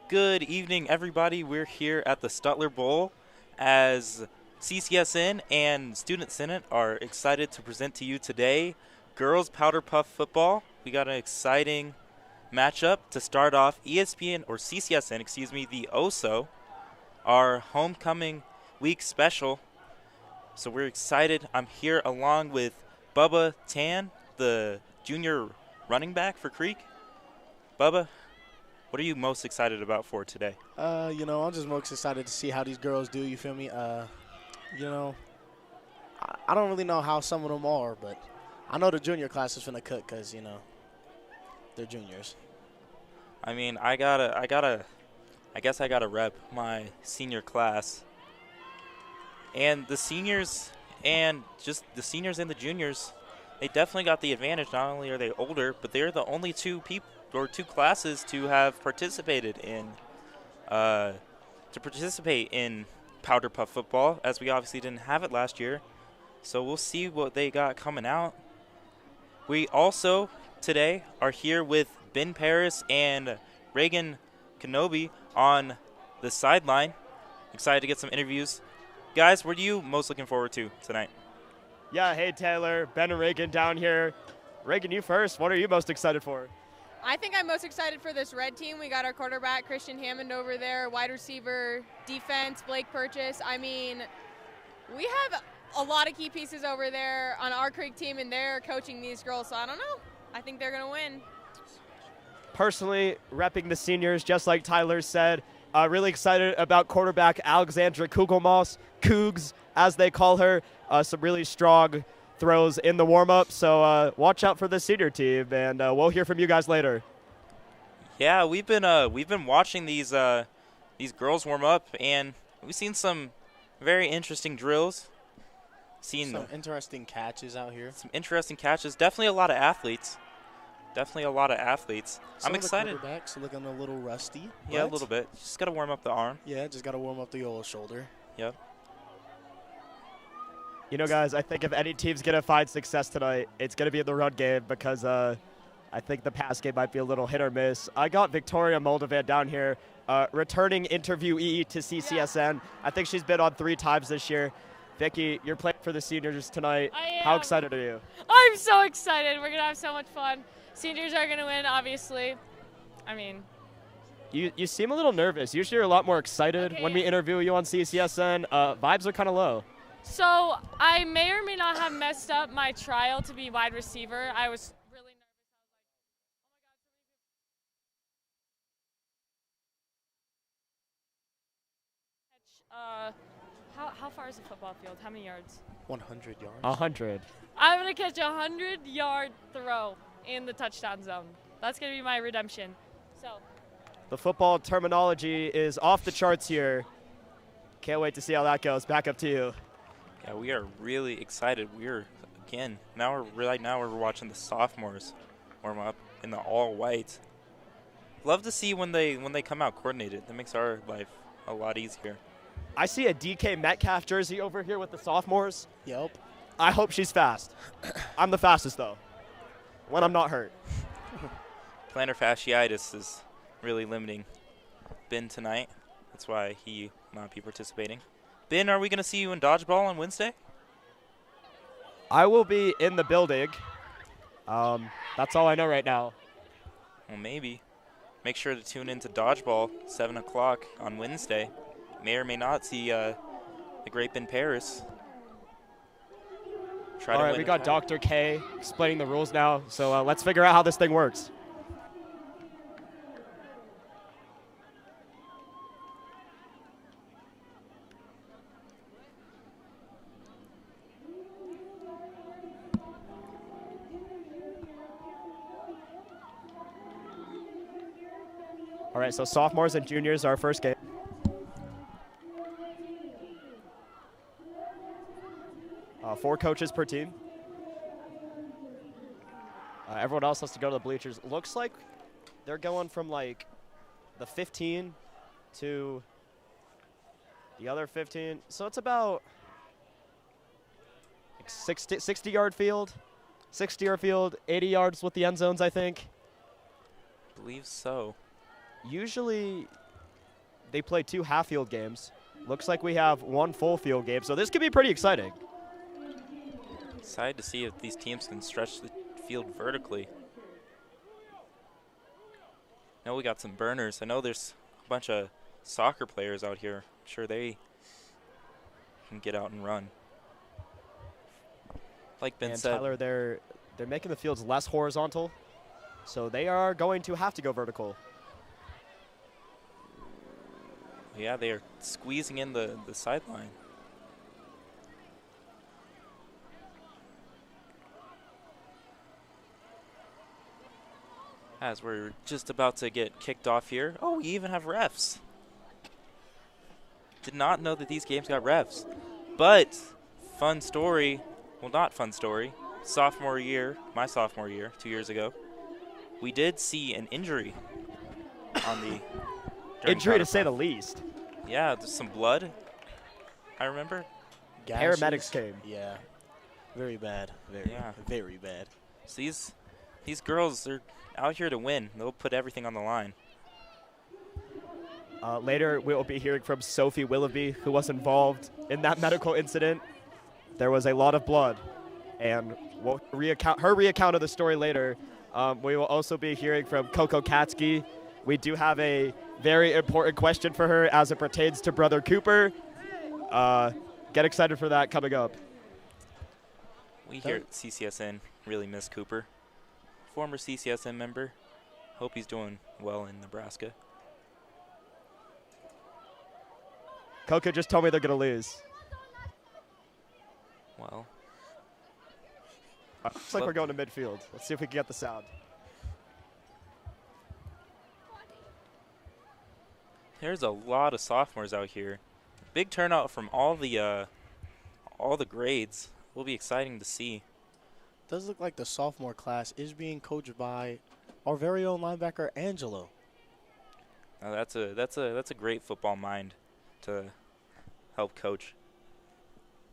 Good evening, everybody. We're here at the Stutler Bowl as CCSN and Student Senate are excited to present to you today girls Powderpuff football. We got an exciting matchup to start off. ESPN or CCSN, excuse me, the OSO, our homecoming week special. So we're excited. I'm here along with Bubba Tan, the junior running back for Creek. Bubba, what are you most excited about for today? I'm just most excited to see how these girls do, you feel me? I don't really know how some of them are, but I know the junior class is finna cook because, they're juniors. I mean, I guess I gotta rep my senior class. And the seniors and just the seniors and the juniors, they definitely got the advantage. Not only are they older, but they're the only two classes to have participated in Powderpuff football, as we obviously didn't have it last year. So we'll see what they got coming out. We also today are here with Ben Paris and Reagan Kenobi on the sideline. Excited to get some interviews. Guys, what are you most looking forward to tonight? Yeah, hey Taylor, Ben and Reagan down here. Reagan, you first. What are you most excited for? I think I'm most excited for this red team. We got our quarterback, Christian Hammond, over there, wide receiver, defense, Blake Purchase. I mean, we have a lot of key pieces over there on our Creek team, and they're coaching these girls, so I don't know. I think they're going to win. Personally, repping the seniors, just like Tyler said. Really excited about quarterback Alexandra Kugelmoss, Cougs, as they call her. Some really strong throws in the warm-up, so watch out for the senior team, and we'll hear from you guys later. Yeah, we've been watching these girls warm up, and we've seen some very interesting drills. Some interesting catches out here. Some interesting catches. Definitely a lot of athletes. Some I'm excited. Of the quarterbacks looking a little rusty. Yeah, a little bit. Just got to warm up the arm. Yeah, just got to warm up the old shoulder. Yep. You know, guys, I think if any team's going to find success tonight, it's going to be in the run game because I think the pass game might be a little hit or miss. I got Victoria Moldovan down here, returning interviewee to CCSN. I think she's been on 3 times this year. Vicky, you're playing for the seniors tonight. I am. How excited are you? I'm so excited. We're going to have so much fun. Seniors are going to win, obviously. I mean. You seem a little nervous. Usually you're a lot more excited when we interview you on CCSN. Vibes are kind of low. So I may or may not have messed up my trial to be wide receiver. I was really nervous. How far is the football field? How many yards? 100 yards. 100. I'm going to catch a 100-yard throw in the touchdown zone. That's going to be my redemption. So. The football terminology is off the charts here. Can't wait to see how that goes. Back up to you. Yeah, we are really excited. Right now we're watching the sophomores warm up in the all white. Love to see when they come out coordinated. That makes our life a lot easier. I see a DK Metcalf jersey over here with the sophomores. Yep. I hope she's fast. I'm the fastest, though, when I'm not hurt. Plantar fasciitis is really limiting Ben tonight. That's why he will not be participating. Ben, are we going to see you in dodgeball on Wednesday? I will be in the building. That's all I know right now. Well, maybe. Make sure to tune in to dodgeball, 7 o'clock on Wednesday. May or may not see the great Ben Paris. All right, we got Dr. K explaining the rules now, so let's figure out how this thing works. All right, so sophomores and juniors are our first game. Four coaches per team. Everyone else has to go to the bleachers. Looks like they're going from like the 15 to the other 15. So it's about like 60-yard field. 60-yard field, 80 yards with the end zones, I think. Believe so. Usually they play 2 half-field games. Looks like we have 1 full field game, so this could be pretty exciting. Excited to see if these teams can stretch the field vertically. I know we got some burners. I know there's a bunch of soccer players out here. I'm sure they can get out and run. Like Ben And said, Tyler, they're making the fields less horizontal, so they are going to have to go vertical. yeah, they are squeezing in the sideline. As we're just about to get kicked off here. Oh, we even have refs. Did not know that these games got refs. But, fun story, well, not fun story, sophomore year, my sophomore year, 2 years ago, we did see an injury on the Injury to say the least. Yeah, there's some blood, I remember. Gashes. Paramedics came. Yeah. Very bad. Very bad. So these girls, they're out here to win. They'll put everything on the line. Later, we'll be hearing from Sophie Willoughby, who was involved in that medical incident. There was a lot of blood, and we'll her recount of the story later. We will also be hearing from Coco Katsky. We do have a very important question for her as it pertains to Brother Cooper. Get excited for that coming up. We here at CCSN really miss Cooper. Former CCSN member. Hope he's doing well in Nebraska. Coco just told me they're going to lose. Well. Looks like we're going to midfield. Let's see if we can get the sound. There's a lot of sophomores out here. Big turnout from all the grades. Will be exciting to see. Does look like the sophomore class is being coached by our very own linebacker Angelo. Now that's a great football mind to help coach.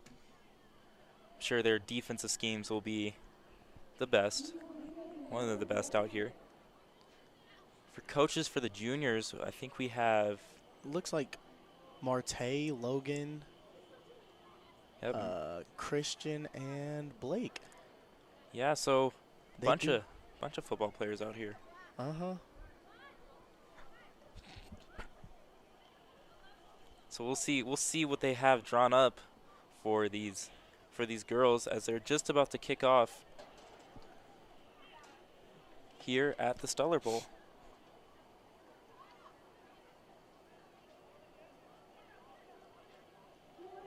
I'm sure their defensive schemes will be the best, one of the best out here. For coaches for the juniors, I think we have. Looks like Marte, Logan, Yep. Christian, and Blake. Yeah, so They bunch do- of football players out here. So we'll see what they have drawn up for these girls as they're just about to kick off here at the Stellar Bowl.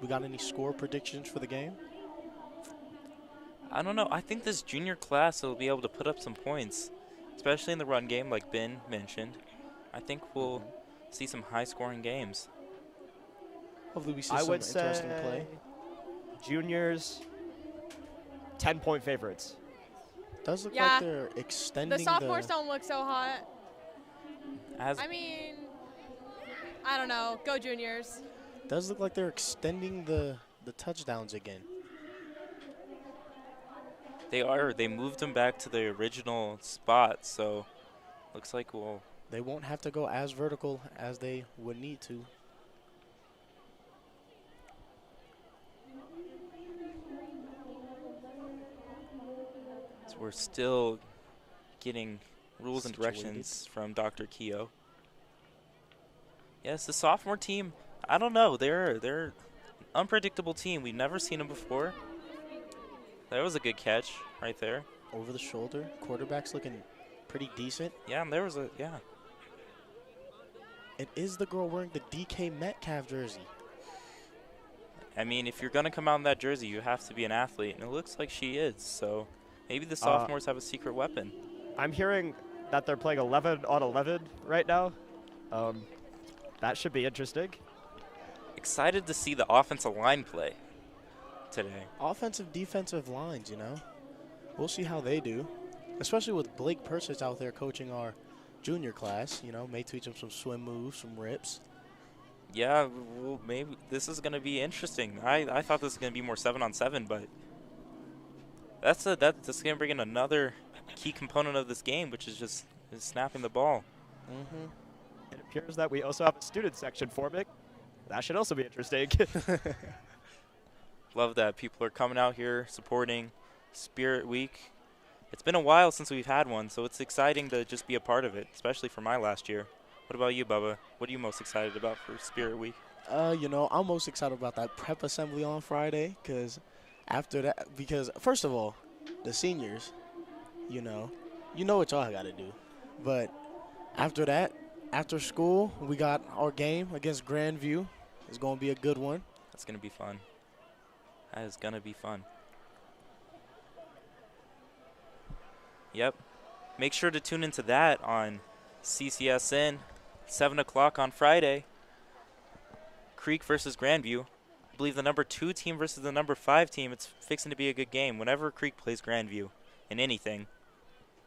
We got any score predictions for the game? I don't know. I think this junior class will be able to put up some points, especially in the run game, like Ben mentioned. I think we'll see some high-scoring games. Hopefully we see I some would interesting say play. juniors, 10-point favorites. Does look Yeah. like they're extending The sophomores don't look so hot. I mean, I don't know. Go juniors. Does look like they're extending the touchdowns again. They are. They moved them back to the original spot, so looks like we'll. They won't have to go as vertical as they would need to. So we're still getting rules and Situated. directions from Dr. Keogh. Yes, the sophomore team. I don't know. They're an unpredictable team. We've never seen them before. That was a good catch right there. Over the shoulder. Quarterback's looking pretty decent. Yeah, and there was a It is the girl wearing the DK Metcalf jersey. I mean, if you're gonna come out in that jersey, you have to be an athlete, and it looks like she is. So maybe the sophomores have a secret weapon. I'm hearing that they're playing 11 on 11 right now. That should be interesting. Excited to see the offensive line play today. Offensive, defensive lines, you know. We'll see how they do. Especially with Blake Purchase out there coaching our junior class. You know, may teach them some swim moves, some rips. Yeah, well, maybe this is going to be interesting. I thought this was going to be more 7-on-7, but that's going to bring in another key component of this game, which is just snapping the ball. It appears that we also have a student section forming. That should also be interesting. Love that people are coming out here supporting Spirit Week. It's been a while since we've had one, so it's exciting to just be a part of it, especially for my last year. What about you, Bubba? What are you most excited about for Spirit Week? You know, I'm most excited about that prep assembly on Friday because first of all, the seniors, you know what y'all got to do. But after that, after school, we got our game against Grandview. It's going to be a good one. That's going to be fun. That is going to be fun. Yep. Make sure to tune into that on Ccsn, 7 o'clock on Friday. Creek versus Grandview. I believe the number 2 team versus the number 5 team. It's fixing to be a good game. Whenever Creek plays Grandview in anything,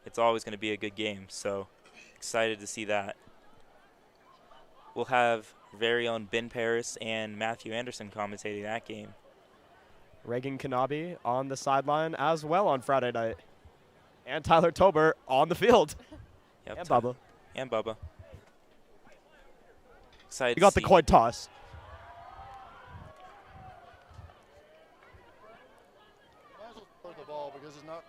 it's always going to be a good game. So excited to see that. We'll have very own Ben Paris and Matthew Anderson commentating that game. Reagan Kanabi on the sideline as well on Friday night. And Tyler Tober on the field. Yep, And Bubba. And Bubba. Excited You got to the see. coin toss. Might as well throw the ball because it's not.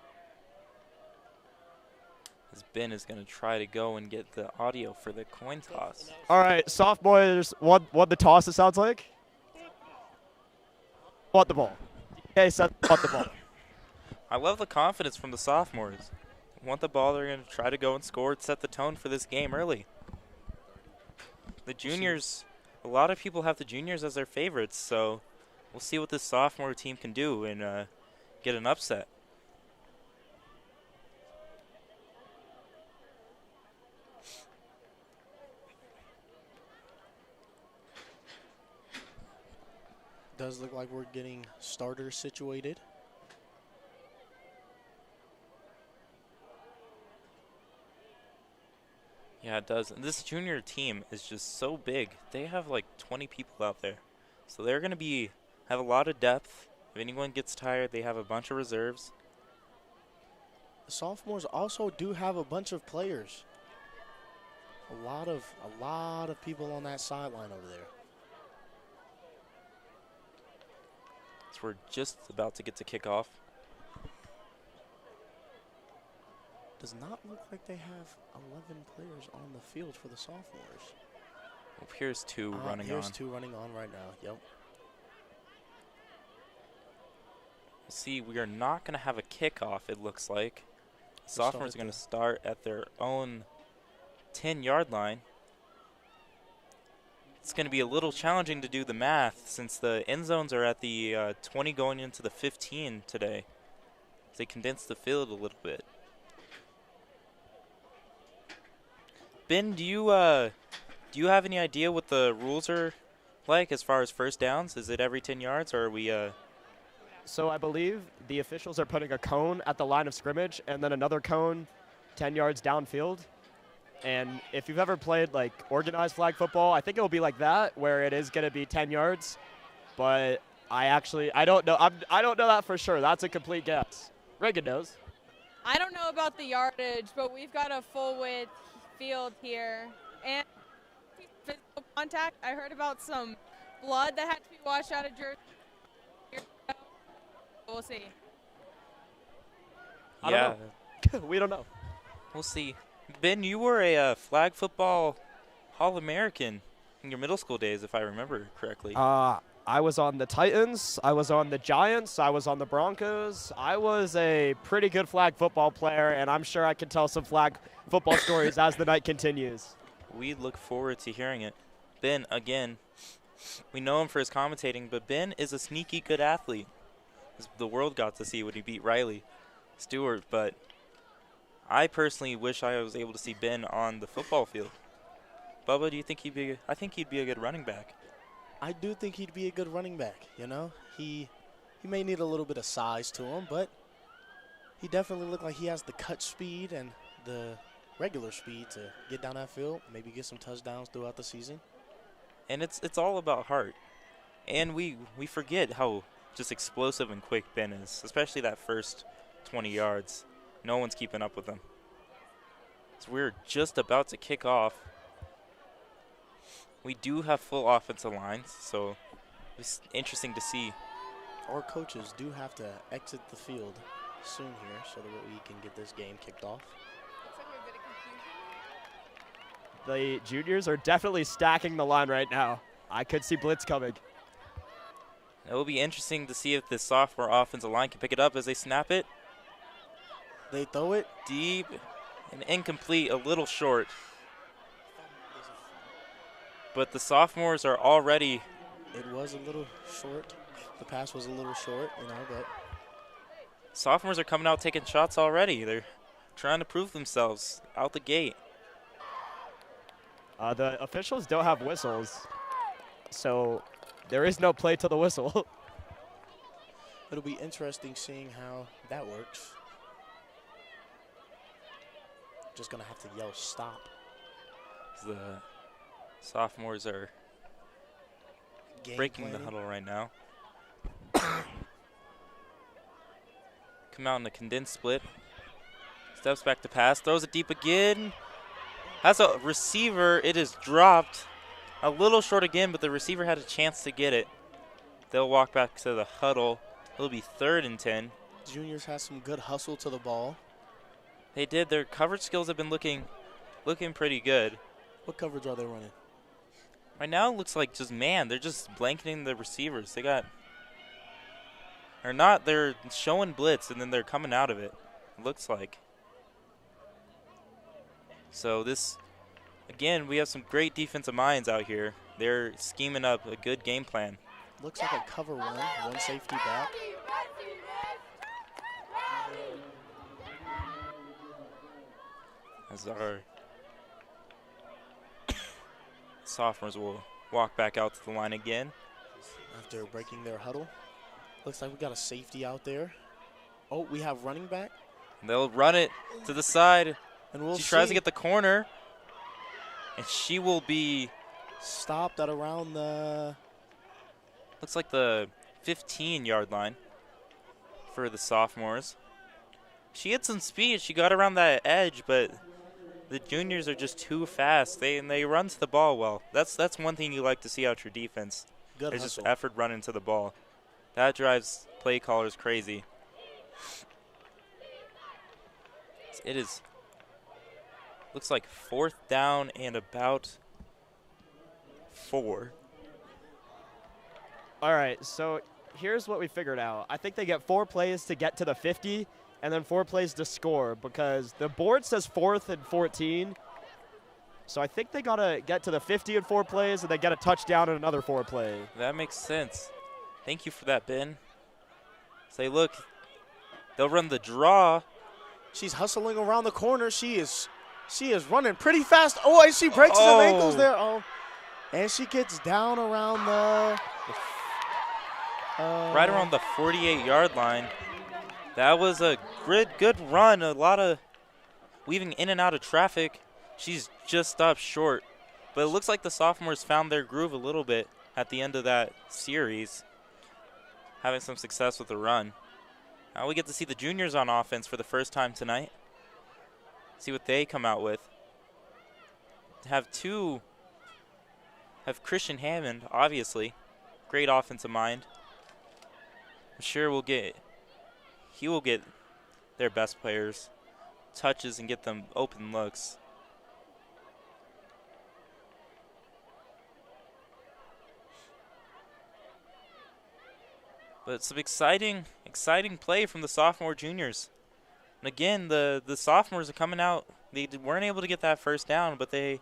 As Ben is going to try to go and get the audio for the coin toss. All right, sophomores won the toss, it sounds like. Want the ball. Okay, said want the ball. I love the confidence from the sophomores. Want the ball, they're going to try to go and score and set the tone for this game early. The juniors, a lot of people have the juniors as their favorites, so we'll see what this sophomore team can do and get an upset. Does look like we're getting starters situated. Yeah, it does. And this junior team is just so big. They have like 20 people out there. So they're going to have a lot of depth. If anyone gets tired, they have a bunch of reserves. The sophomores also do have a bunch of players. A lot of people on that sideline over there. So we're just about to get to kickoff. Does not look like they have 11 players on the field for the sophomores. Well, here's 2 running here's on. 2 running on right now. Yep. See, we are not going to have a kickoff, it looks like. Sophomores are going to start at their own 10-yard line. It's going to be a little challenging to do the math since the end zones are at the 20 going into the 15 today. They condensed the field a little bit. Ben, do you have any idea what the rules are like as far as first downs? Is it every 10 yards, or are we So I believe the officials are putting a cone at the line of scrimmage and then another cone 10 yards downfield. And if you've ever played like organized flag football, I think it will be like that, where it is going to be 10 yards. But I don't know. I don't know that for sure. That's a complete guess. Reagan knows. I don't know about the yardage, but we've got a full width field here. And physical contact, I heard about some blood that had to be washed out of jersey. We'll see. I yeah, don't know. We don't know. we'll see. Ben, you were a flag football All-American in your middle school days, if I remember correctly. I was on the Titans. I was on the Giants. I was on the Broncos. I was a pretty good flag football player, and I'm sure I can tell some flag football stories as the night continues. We look forward to hearing it. Ben, again, we know him for his commentating, but Ben is a sneaky good athlete. The world got to see when he beat Riley Stewart, but I personally wish I was able to see Ben on the football field. Bubba, do you think I think he'd be a good running back. I do think he'd be a good running back, you know. He may need a little bit of size to him, but he definitely looked like he has the cut speed and the regular speed to get down that field, maybe get some touchdowns throughout the season. And it's all about heart. And we forget how just explosive and quick Ben is, especially that first 20 yards. No one's keeping up with him. So we're just about to kick off. We do have full offensive lines, so it's interesting to see. Our coaches do have to exit the field soon here so that we can get this game kicked off. The juniors are definitely stacking the line right now. I could see blitz coming. It will be interesting to see if the sophomore offensive line can pick it up as they snap it. They throw it Deep and incomplete, a little short. But the sophomores are already. It was a little short. The pass was a little short, but Sophomores are coming out taking shots already. They're trying to prove themselves out the gate. The officials don't have whistles, so there is no play to the whistle. it'll be interesting seeing how that works. Just going to have to yell stop. The sophomores are breaking the huddle right now. Come out in a condensed split. Steps back to pass. Throws it deep again. Has a receiver. It is dropped. A little short again, but the receiver had a chance to get it. They'll walk back to the huddle. It'll be 3rd and 10. Juniors have some good hustle to the ball. They did. Their coverage skills have been looking pretty good. What coverage are they running? Right now it looks like just man. They're just blanketing the receivers. They're showing blitz and then they're coming out of it. It looks like. So this, again, we have some great defensive minds out here. They're scheming up a good game plan. Looks like a cover one safety back. As our sophomores will walk back out to the line again. After breaking their huddle. Looks like we got a safety out there. Oh, we have running back. They'll run it to the side. And she tries to get the corner. And she will be stopped at around the... Looks like the 15-yard line for the sophomores. She had some speed. She got around that edge, but the juniors are just too fast. They run to the ball well. That's one thing you like to see out your defense. Good There's hustle. just effort running to the ball. That drives play callers crazy. It is. Looks like 4th down and about 4. All right, so here's what we figured out. I think they get 4 plays to get to the 50 and then 4 plays to score because the board says 4th and 14. So I think they got to get to the 50 in 4 plays and they get a touchdown in another 4 play. That makes sense. Thank you for that, Ben. Say, look, they'll run the draw. She's hustling around the corner. She is running pretty fast. Oh, and she breaks some ankles there. Oh, and she gets down around right around the 48-yard line. That was a good run. A lot of weaving in and out of traffic. She's just stopped short. But it looks like the sophomores found their groove a little bit at the end of that series, having some success with the run. Now we get to see the juniors on offense for the first time tonight. See what they come out with. Have Christian Hammond, obviously. Great offensive mind. I'm sure he will get their best players touches and get them open looks. But some exciting play from the sophomore juniors. And again, the sophomores are coming out. They weren't able to get that first down, but they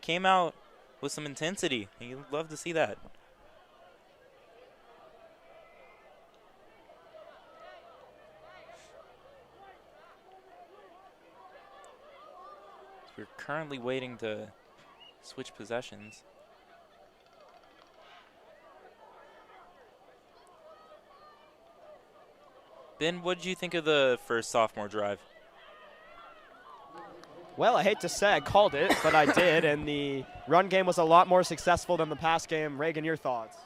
came out with some intensity. And you'd love to see that. We're currently waiting to switch possessions. Ben, what did you think of the first sophomore drive? Well, I hate to say I called it, but I did, and the run game was a lot more successful than the pass game. Reagan, your thoughts?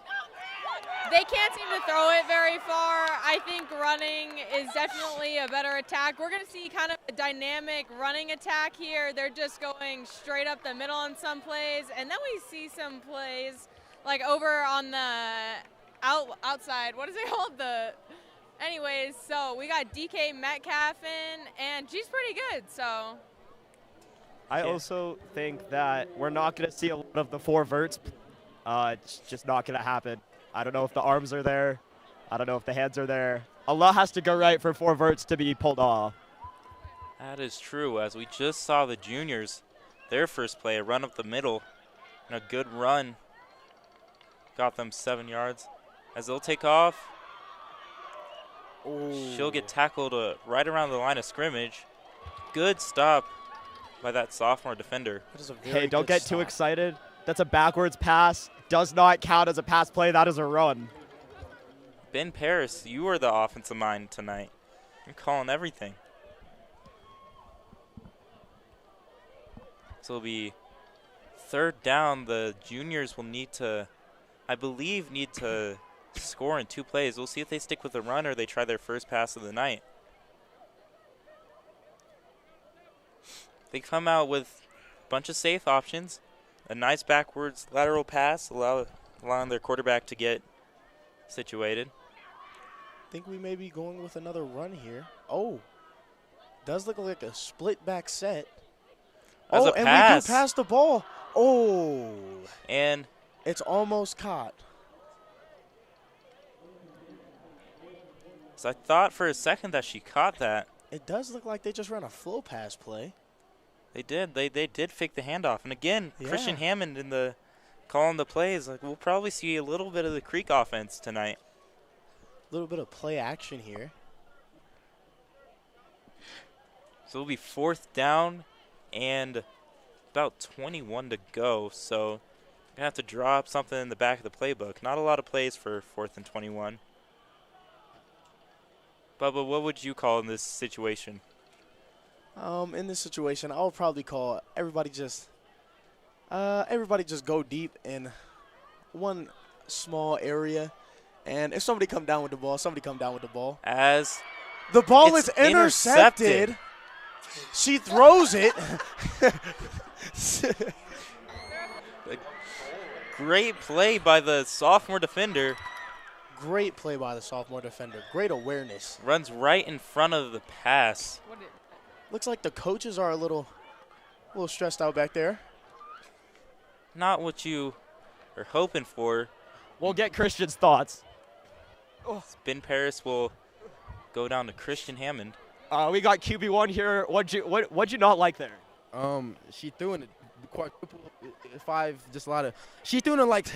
They can't seem to throw it very far. I think running is definitely a better attack. We're going to see kind of a dynamic running attack here. They're just going straight up the middle on some plays, and then we see some plays like over on the outside. What is it called? Anyways, so we got DK Metcalf in, and she's pretty good. So I also think that we're not going to see a lot of the 4 verts. It's just not going to happen. I don't know if the arms are there. I don't know if the hands are there. A lot has to go right for 4 verts to be pulled off. That is true. As we just saw the juniors, their first play, a run up the middle, and a good run. Got them 7 yards. As they'll take off, she'll get tackled right around the line of scrimmage. Good stop by that sophomore defender. Hey, don't get too excited. That's a backwards pass. Does not count as a pass play. That is a run. Ben Paris, you are the offensive mind tonight. You're calling everything. So it'll be 3rd down. The juniors will need to, I believe, score in 2 plays. We'll see if they stick with the run or they try their first pass of the night. They come out with a bunch of safe options. A nice backwards lateral pass, allowing their quarterback to get situated. I think we may be going with another run here. Oh, does look like a split back set. As and we do pass the ball. Oh, and it's almost caught. So I thought for a second that she caught that. It does look like they just ran a flow pass play. They did. They did fake the handoff. And again, Christian Hammond in the calling the plays. Like, we'll probably see a little bit of the Creek offense tonight. A little bit of play action here. So it'll be 4th down and about 21 to go. So you're going to have to draw up something in the back of the playbook. Not a lot of plays for 4th and 21. Bubba, what would you call in this situation? In this situation, I would probably call everybody just go deep in one small area, and if somebody come down with the ball, somebody come down with the ball. As the ball is intercepted. She throws it. Great play by the sophomore defender. Great play by the sophomore defender. Great awareness. Runs right in front of the pass. Looks like the coaches are a little stressed out back there. Not what you are hoping for. We'll get Christian's thoughts. Ben Paris will go down to Christian Hammond. We got QB1 here. What'd you not like there? She threw in a quadruple 5, just a lot of. She threw in like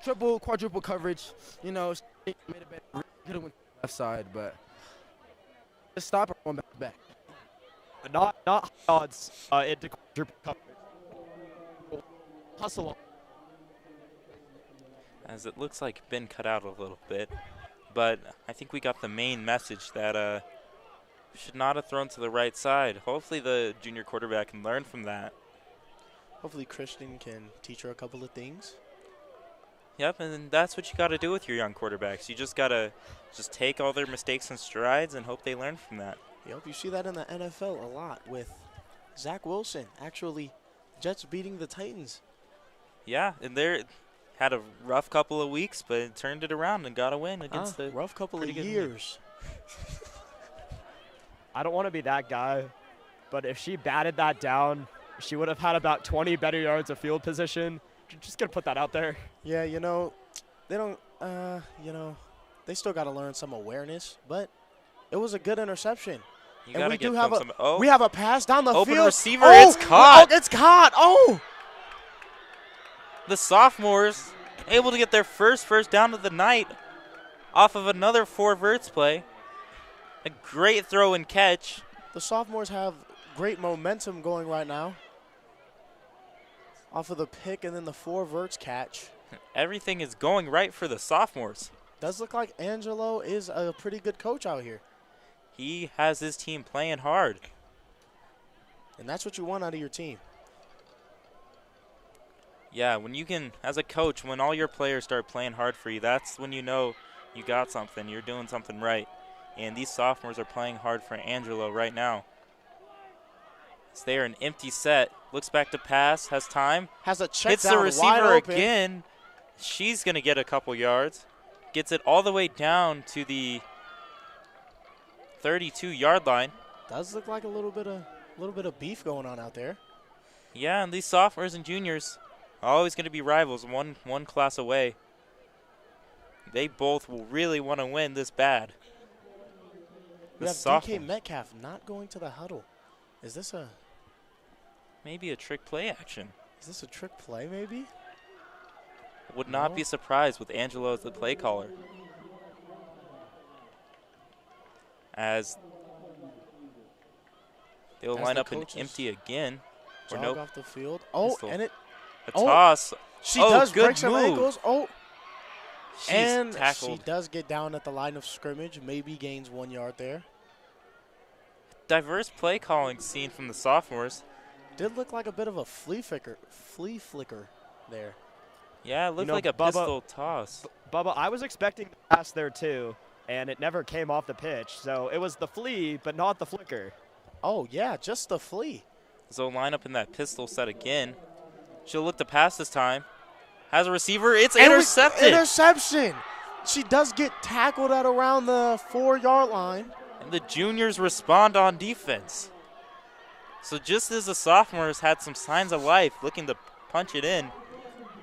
triple, quadruple coverage. You know, she made it better. Could have went to the left side, but just stop her going back. Not odds into quadruple coverage. Hustle. As it looks like Ben cut out a little bit, but I think we got the main message that should not have thrown to the right side. Hopefully the junior quarterback can learn from that. Hopefully Christian can teach her a couple of things. Yep, and that's what you got to do with your young quarterbacks. You just got to take all their mistakes and strides and hope they learn from that. Yep, you see that in the NFL a lot with Zach Wilson. Actually, Jets beating the Titans. Yeah, and they had a rough couple of weeks, but turned it around and got a win against the rough couple of years. I don't want to be that guy, but if she batted that down, she would have had about 20 better yards of field position. Just gonna put that out there. Yeah, you know, they don't. They still got to learn some awareness, but it was a good interception. And we do have we have a pass down the open field. Receiver, it's caught. Oh, it's caught. Oh. The sophomores able to get their first down of the night off of another 4 verts play. A great throw and catch. The sophomores have great momentum going right now. Off of the pick and then the 4 verts catch. Everything is going right for the sophomores. Does look like Angelo is a pretty good coach out here. He has his team playing hard. And that's what you want out of your team. Yeah, when you can, as a coach, when all your players start playing hard for you, that's when you know you got something, you're doing something right. And these sophomores are playing hard for Angelo right now. So they are an empty set. Looks back to pass, has time. Has a check Hits down the wide receiver open. again. She's going to get a couple yards. Gets it all the way down to the 32-yard line. Does look like a little bit of beef going on out there. Yeah, and these sophomores and juniors are always going to be rivals, one class away. They both will really want to win this bad. We have DK Metcalf not going to the huddle. Is this maybe a trick play action? Is this a trick play maybe? Would not be surprised with Angelo as the play caller. As they'll line up an empty again. Jog off the field. Oh, Pistol. and a toss. She does good break some move. ankles. Oh, She's tackled. she does get down at the line of scrimmage. Maybe gains 1 yard there. Diverse play calling seen from the sophomores. Did look like a bit of a flea flicker there. Yeah, it looked like a Bubba, pistol toss. Bubba, I was expecting the pass there too, and it never came off the pitch. So it was the flea, but not the flicker. Oh, yeah, just the flea. So line up in that pistol set again. She'll look to pass this time. Has a receiver. It's intercepted. Interception. She does get tackled at around the 4-yard line. And the juniors respond on defense. So just as the sophomores had some signs of life looking to punch it in,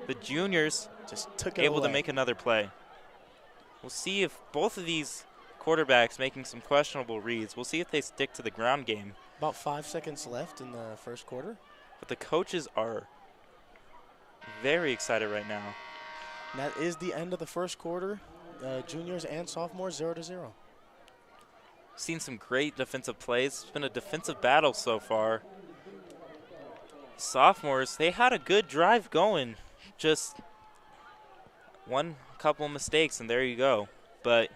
the juniors just took it able away. to make another play. We'll see if both of these quarterbacks making some questionable reads. We'll see if they stick to the ground game. About 5 seconds left in the first quarter. But the coaches are very excited right now. And that is the end of the first quarter. Juniors and sophomores 0-0. Seen some great defensive plays. It's been a defensive battle so far. Sophomores, they had a good drive going. Just one couple mistakes, and there you go. But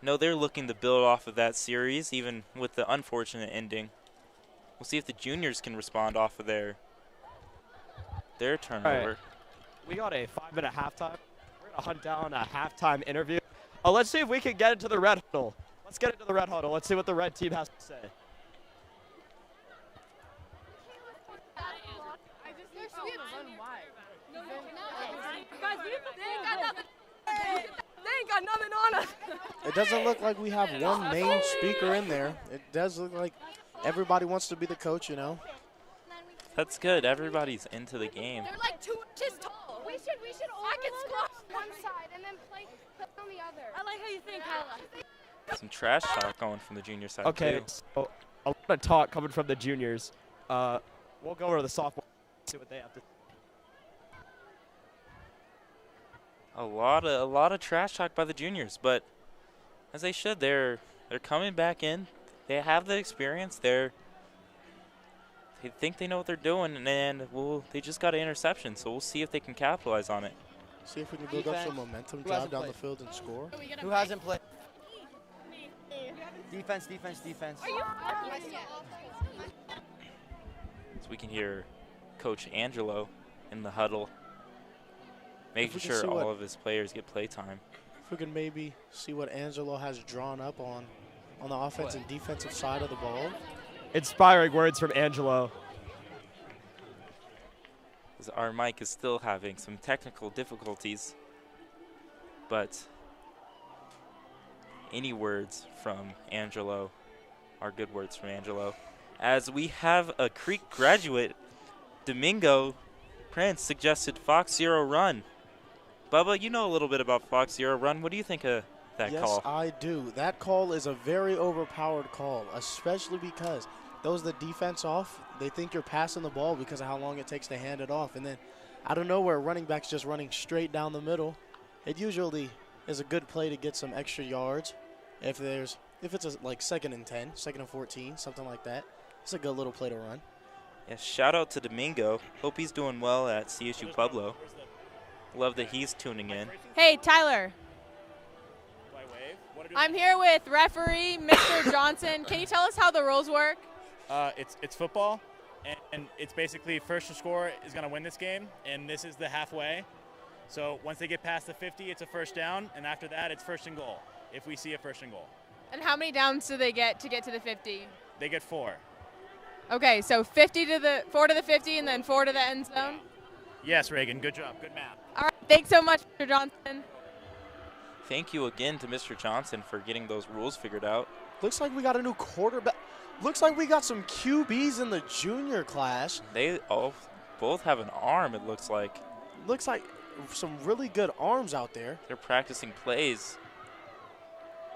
no, they're looking to build off of that series, even with the unfortunate ending. We'll see if the juniors can respond off of their turnover. All right. We got a 5-minute halftime. We're going to hunt down a halftime interview. Let's see if we can get into the red huddle. Let's get into the red huddle. Let's see what the red team has to say. They ain't got nothing on us. It doesn't look like we have one main speaker in there. It does look like everybody wants to be the coach, you know. That's good. Everybody's into the game. They're like 2 inches tall. We should all squash one side and then play on the other. I like how you think, Kyla. Some trash talk going from the junior side, Okay, too. so a lot of talk coming from the juniors. We'll go over to the sophomore, see what they have to. A lot of trash talk by the juniors, but as they should, they're coming back in. They have the experience. They think they know what they're doing, and they just got an interception, so we'll see if they can capitalize on it. See if we can build up some momentum, drive down the field, and score. Who hasn't played? Defense. So we can hear Coach Angelo in the huddle, making sure all of his players get play time. If we can maybe see what Angelo has drawn up on the offense and defensive side of the ball. Inspiring words from Angelo. Our mic is still having some technical difficulties, but any words from Angelo are good words from Angelo. As we have a Creek graduate, Domingo Prince suggested Fox Zero Run. Bubba, you know a little bit about Fox Zero Run. What do you think of that call? Yes, I do. That call is a very overpowered call, especially because those the defense off, they think you're passing the ball because of how long it takes to hand it off. And then out of nowhere, running back's just running straight down the middle. It usually is a good play to get some extra yards. If it's like 2nd and 10, 2nd and 14, something like that. It's a good little play to run. Yeah, shout out to Domingo. Hope he's doing well at CSU Pueblo. Love that he's tuning in. Hey, Tyler. I'm here with referee Mr. Johnson. Can you tell us how the rules work? It's football. and it's basically first to score is going to win this game, and this is the halfway. So once they get past the 50, it's a first down, and after that, it's first and goal, if we see a first and goal. And how many downs do they get to the 50? They get 4. Okay, so 4 to the 50, and then 4 to the end zone. Yes, Reagan, good job, good math. All right, thanks so much, Mr. Johnson. Thank you again to Mr. Johnson for getting those rules figured out. Looks like we got a new quarterback. Looks like we got some QBs in the junior class. They both have an arm, it looks like. Looks like some really good arms out there. They're practicing plays.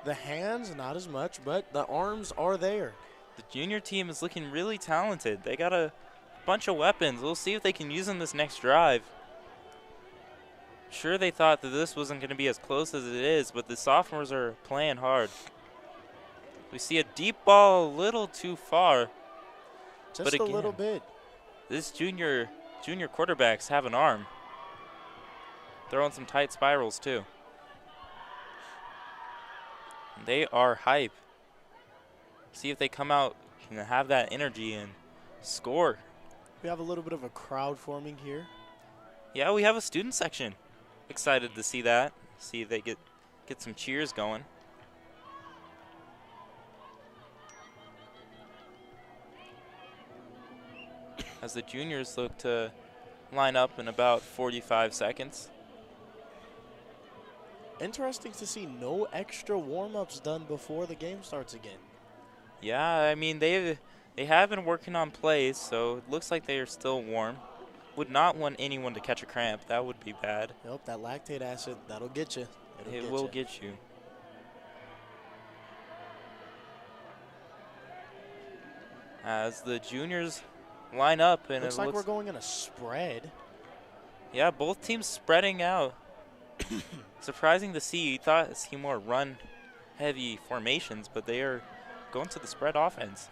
The hands, not as much, but the arms are there. The junior team is looking really talented. They got a bunch of weapons. We'll see if they can use them this next drive. Sure, they thought that this wasn't going to be as close as it is, but the sophomores are playing hard. We see a deep ball a little too far. Just but again, a little bit. This junior quarterbacks have an arm. Throwing some tight spirals too. They are hype. See if they come out and have that energy and score. We have a little bit of a crowd forming here. Yeah, we have a student section. Excited to see that. See if they get some cheers going. As the juniors look to line up in about 45 seconds. Interesting to see no extra warm-ups done before the game starts again. Yeah, I mean, they have been working on plays, so it looks like they are still warm. Would not want anyone to catch a cramp. That would be bad. Nope, that lactate acid, that'll get you. It will get you. As the juniors line up, and looks like we're going in a spread. Yeah, both teams spreading out. Surprising to see. You thought to see more run-heavy formations, but they are going to the spread offense.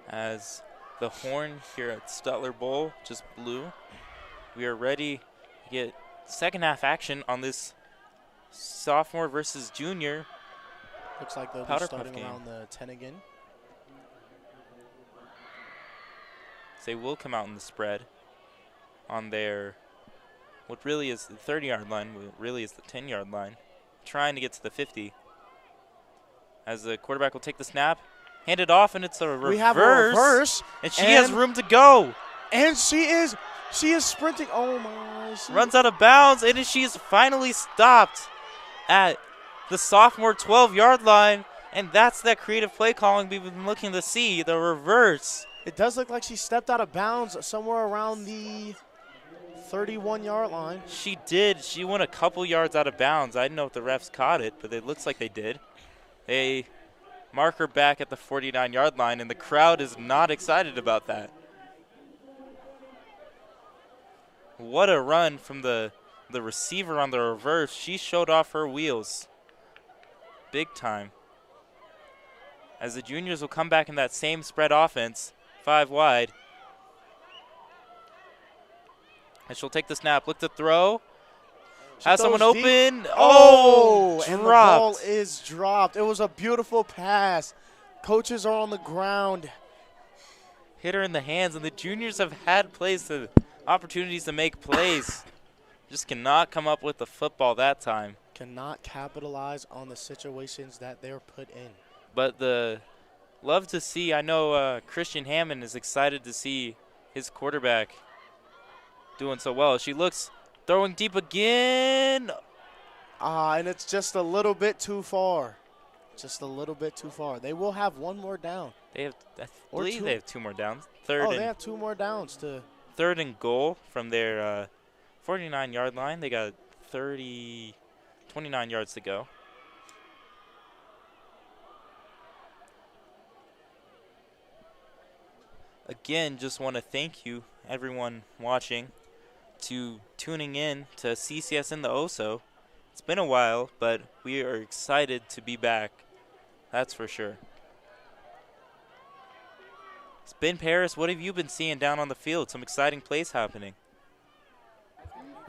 As the horn here at Stutler Bowl just blew, we are ready to get second half action on this sophomore versus junior. Looks like they'll be Powderpuff starting game. around the 10 again. So they will come out in the spread on their, what really is the 30-yard line, what really is the 10-yard line, trying to get to the 50. As the quarterback will take the snap, hand it off, and it's a reverse. We have a reverse. And she has room to go. And she is sprinting. Oh, my. Runs out of bounds, and she is finally stopped at the sophomore 12-yard line, and that's that creative play calling we've been looking to see, the reverse. It does look like she stepped out of bounds somewhere around the 31-yard line. She did. She went a couple yards out of bounds. I didn't know if the refs caught it, but it looks like they did. They mark her back at the 49-yard line, and the crowd is not excited about that. What a run from the receiver on the reverse. She showed off her wheels. Big time. As the juniors will come back in that same spread offense, 5 wide. And she'll take the snap, look to throw. Has someone open. Oh, and dropped. the ball is dropped. It was a beautiful pass. Coaches are on the ground. Hit her in the hands, and the juniors have had opportunities to make plays. Just cannot come up with the football that time. Cannot capitalize on the situations that they're put in. But love to see, I know Christian Hammond is excited to see his quarterback doing so well. She looks throwing deep again. And it's just a little bit too far. Just a little bit too far. They will have one more down. They have, I believe they have 2 more downs. They have 2 more downs to. Third and goal from their 49-yard line. They got 29 yards to go. Again, just want to thank you, everyone watching, to tuning in to Ccsn the OSO. It's been a while, but we are excited to be back. That's for sure. Spin Paris, what have you been seeing down on the field? Some exciting plays happening.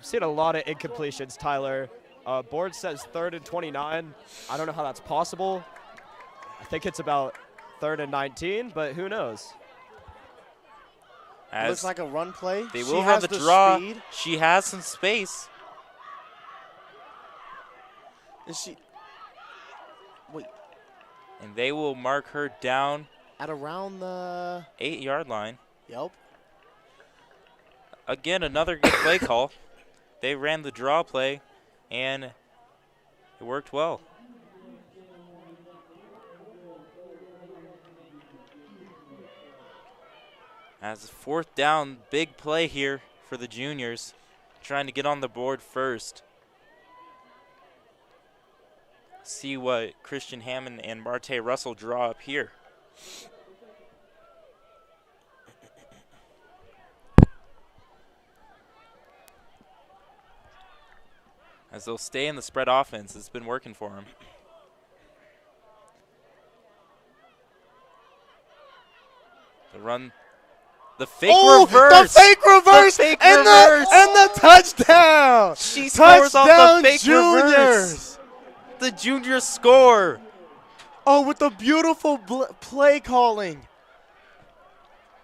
I've seen a lot of incompletions, Tyler. Board says 3rd and 29. I don't know how that's possible. I think it's about 3rd and 19, but who knows? Looks like a run play. They She will has have the the draw. speed. She has some space. Is she? Wait, And they will mark her down at around the 8-yard line. Yep. Again, another good play call. They ran the draw play, and it worked well. As 4th down, big play here for the juniors, trying to get on the board first. See what Christian Hammond and Marte Russell draw up here. As they'll stay in the spread offense, it's been working for them. The run, the fake reverse. The fake reverse, The fake and reverse. the touchdown. She scores off Touchdown, the fake juniors. reverse. The juniors score. Oh, with the beautiful play calling.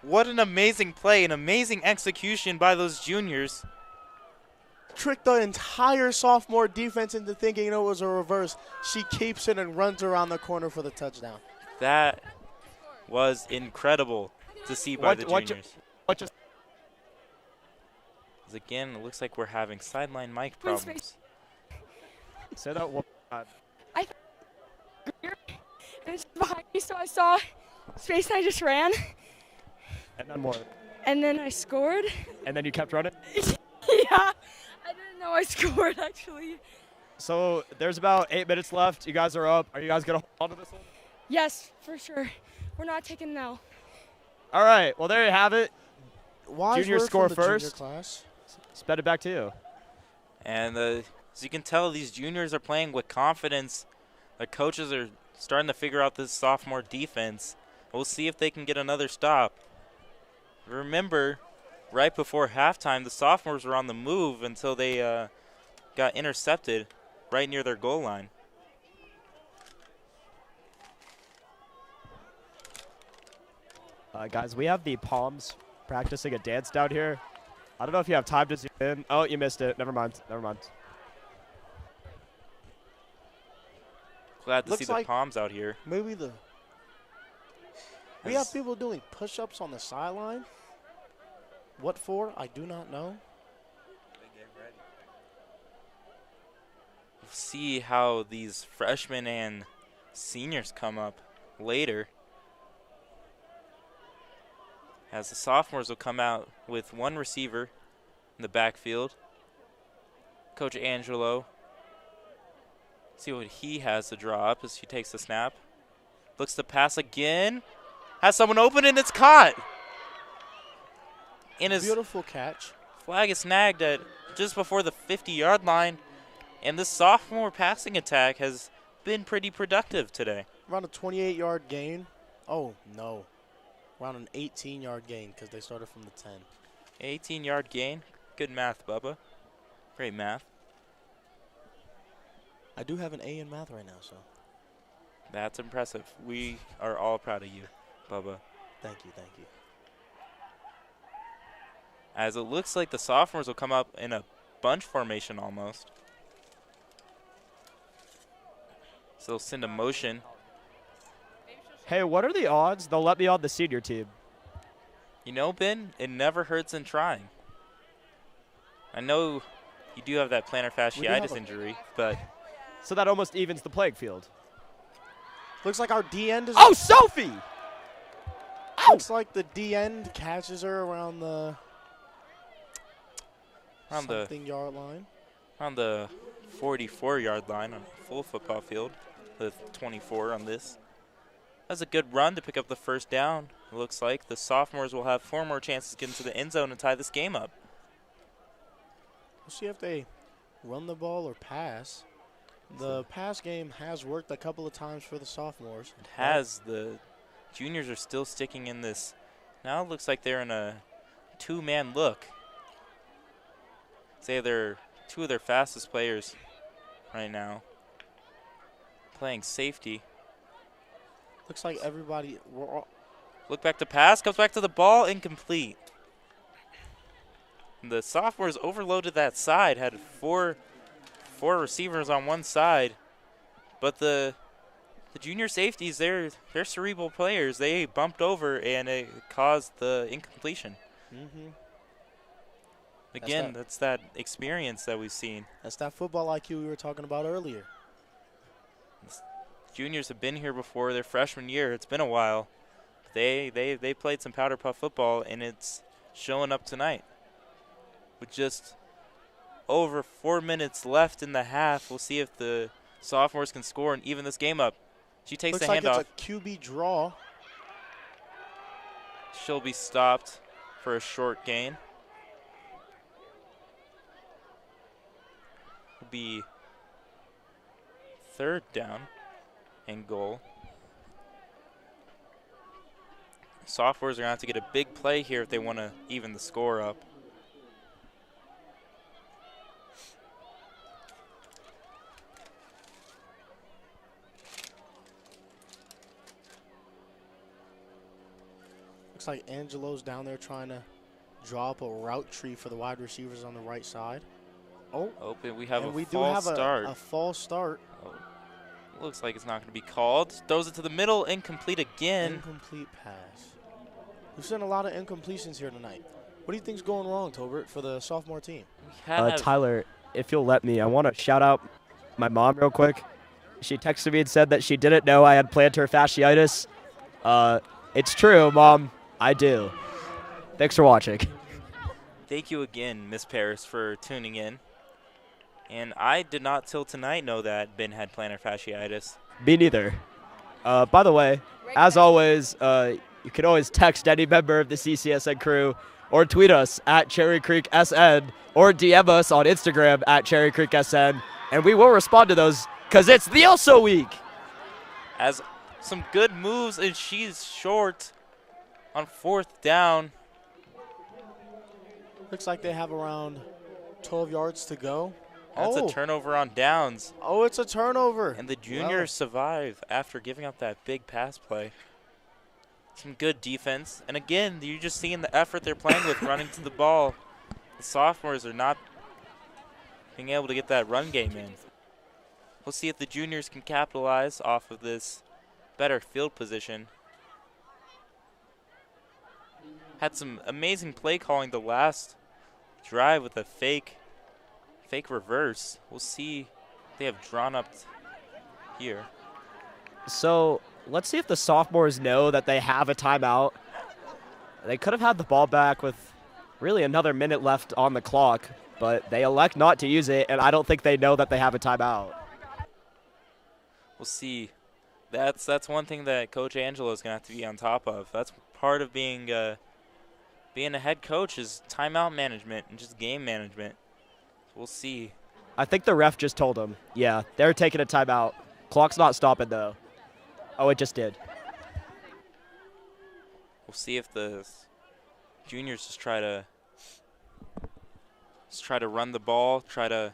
What an amazing play, an amazing execution by those juniors. Tricked the entire sophomore defense into thinking it was a reverse. She keeps it and runs around the corner for the touchdown. That was incredible to see by the juniors. Because again, it looks like we're having sideline mic problems. Say that one more time. It was behind me, so I saw space and I just ran. And then more. And then I scored. And then you kept running? Yeah. I didn't know I scored, actually. So there's about 8 minutes left. You guys are up. Are you guys going to hold on to this one? Yes, for sure. We're not taking now. All right. Well, there you have it. Wise Junior word score from the junior first. class. Sped it back to you. And as you can tell, these juniors are playing with confidence. The coaches are starting to figure out this sophomore defense. We'll see if they can get another stop. Remember, right before halftime, the sophomores were on the move until they got intercepted right near their goal line. Guys, we have the Palms practicing a dance down here. I don't know if you have time to zoom in. Oh, you missed it. Never mind. Never mind. Glad to Looks see the like Palms out here. Maybe we have people doing push-ups on the sideline. What for? I do not know. We'll see how these freshmen and seniors come up later. As the sophomores will come out with one receiver in the backfield. Coach Angelo. See what he has to draw up as he takes the snap. Looks to pass again. Has someone open and it's caught. And his Beautiful catch. flag is snagged at just before the 50-yard line. And this sophomore passing attack has been pretty productive today. Around a 28-yard gain. Oh, no. Around an 18-yard gain because they started from the 10. 18-yard gain. Good math, Bubba. Great math. I do have an A in math right now, so. That's impressive. We are all proud of you, Bubba. Thank you, thank you. As it looks like the sophomores will come up in a bunch formation almost. So they'll send a motion. Hey, what are the odds they'll let me on the senior team? You know, Ben, it never hurts in trying. I know you do have that plantar fasciitis injury, but... So that almost evens the playing field. Looks like our D end is. Oh, Sophie! Looks like the D end catches her around the yard line. On the 44-yard line on a full football field with 24 on this. That's a good run to pick up the first down. It looks like the sophomores will have 4 more chances to get into the end zone and tie this game up. We'll see if they run the ball or pass. The pass game has worked a couple of times for the sophomores. It has. The juniors are still sticking in this. Now it looks like they're in a 2-man look. Say they're two of their fastest players right now. Playing safety. Looks like everybody. Look back to pass, comes back to the ball, incomplete. The sophomores overloaded that side, had four receivers on one side, but the junior safeties, they're cerebral players. They bumped over and it caused the incompletion. Again, that's that experience that we've seen. That's that football IQ we were talking about earlier. Juniors have been here before their freshman year. It's been a while. They played some Powderpuff football, and it's showing up tonight. With just over 4 minutes left in the half, we'll see if the sophomores can score and even this game up. She takes the handoff. Looks like it's a QB draw. She'll be stopped for a short gain. Will be 3rd down and goal. Sophomores are going to have to get a big play here if they want to even the score up. Looks like Angelo's down there trying to draw up a route tree for the wide receivers on the right side. Open. We have and a false start. A false start. Looks like it's not going to be called. Throws it to the middle, incomplete again. Incomplete pass. We've seen a lot of incompletions here tonight. What do you think's going wrong, Tobert, for the sophomore team? Tyler, if you'll let me, I want to shout out my mom real quick. She texted me and said that she didn't know I had plantar fasciitis. It's true, Mom. I do. Thanks for watching. Thank you again, Miss Paris, for tuning in. And I did not till tonight know that Ben had plantar fasciitis. Me neither. By the way, as always, you can always text any member of the CCSN crew or tweet us at Cherry Creek SN or DM us on Instagram at Cherry Creek SN, and we will respond to those because it's the Oso week. As some good moves, and she's short on 4th down. Looks like they have around 12 yards to go. That's a turnover on downs. Oh, it's a turnover. And the juniors survive after giving up that big pass play. Some good defense. And again, you're just seeing the effort they're playing with running to the ball. The sophomores are not being able to get that run game in. We'll see if the juniors can capitalize off of this better field position. Had some amazing play calling the last drive with a fake reverse. We'll see if they have drawn up here. So let's see if the sophomores know that they have a timeout. They could have had the ball back with really another minute left on the clock, but they elect not to use it, and I don't think they know that they have a timeout. We'll see. That's one thing that Coach Angelo is going to have to be on top of. That's part of being a head coach is timeout management and just game management. We'll see. I think the ref just told him, yeah, they're taking a timeout. Clock's not stopping, though. Oh, it just did. We'll see if the juniors just try to run the ball, try to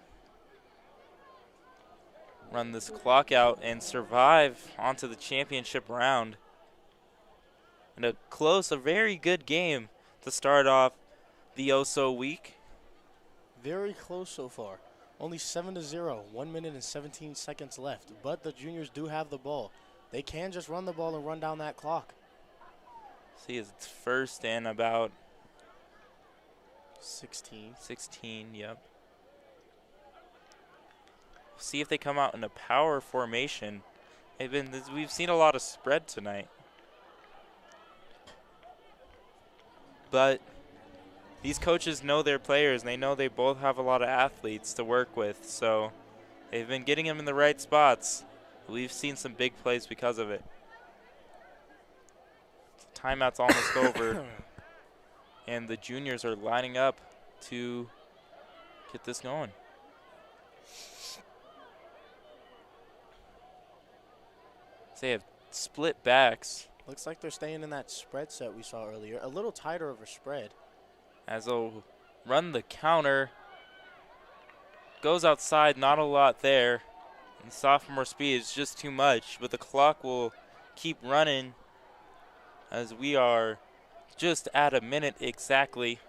run this clock out and survive onto the championship round. And a very good game to start off the Oso week. Very close so far. Only 7-0, 1 minute and 17 seconds left. But the juniors do have the ball. They can just run the ball and run down that clock. See, it's 1st and about 16. 16, yep. See if they come out in a power formation. We've seen a lot of spread tonight. But these coaches know their players, and they know they both have a lot of athletes to work with. So they've been getting them in the right spots. We've seen some big plays because of it. Timeout's almost over. And the juniors are lining up to get this going. So they have split backs. Looks like they're staying in that spread set we saw earlier. A little tighter of a spread. As they'll run the counter. Goes outside, not a lot there. And sophomore speed is just too much, but the clock will keep running as we are just at a minute exactly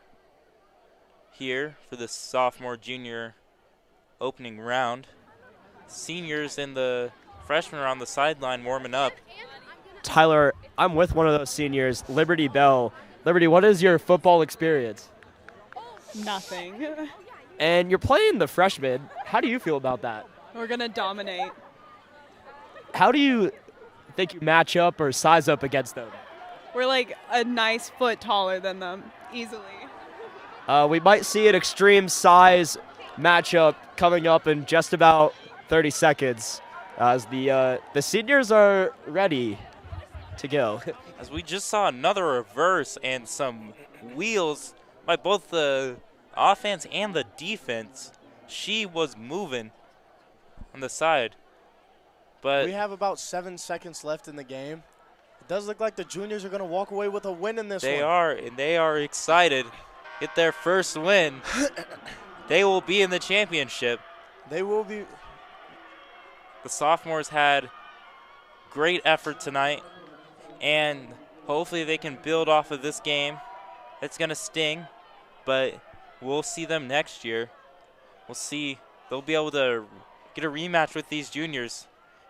here for the sophomore-junior opening round. Seniors and the freshmen are on the sideline warming up. Tyler, I'm with one of those seniors, Liberty Bell. Liberty, what is your football experience? Nothing. And you're playing the freshmen. How do you feel about that? We're going to dominate. How do you think you match up or size up against them? We're like a nice foot taller than them, easily. We might see an extreme size matchup coming up in just about 30 seconds as the seniors are ready to go. As we just saw another reverse and some wheels by both the offense and the defense. She was moving on the side. But we have about 7 seconds left in the game. It does look like the juniors are going to walk away with a win in this one. They are, and they are excited. Get their first win. They will be in the championship. They will be. The sophomores had great effort tonight, and hopefully they can build off of this game. It's going to sting, but we'll see them next year. We'll see. They'll be able to get a rematch with these juniors.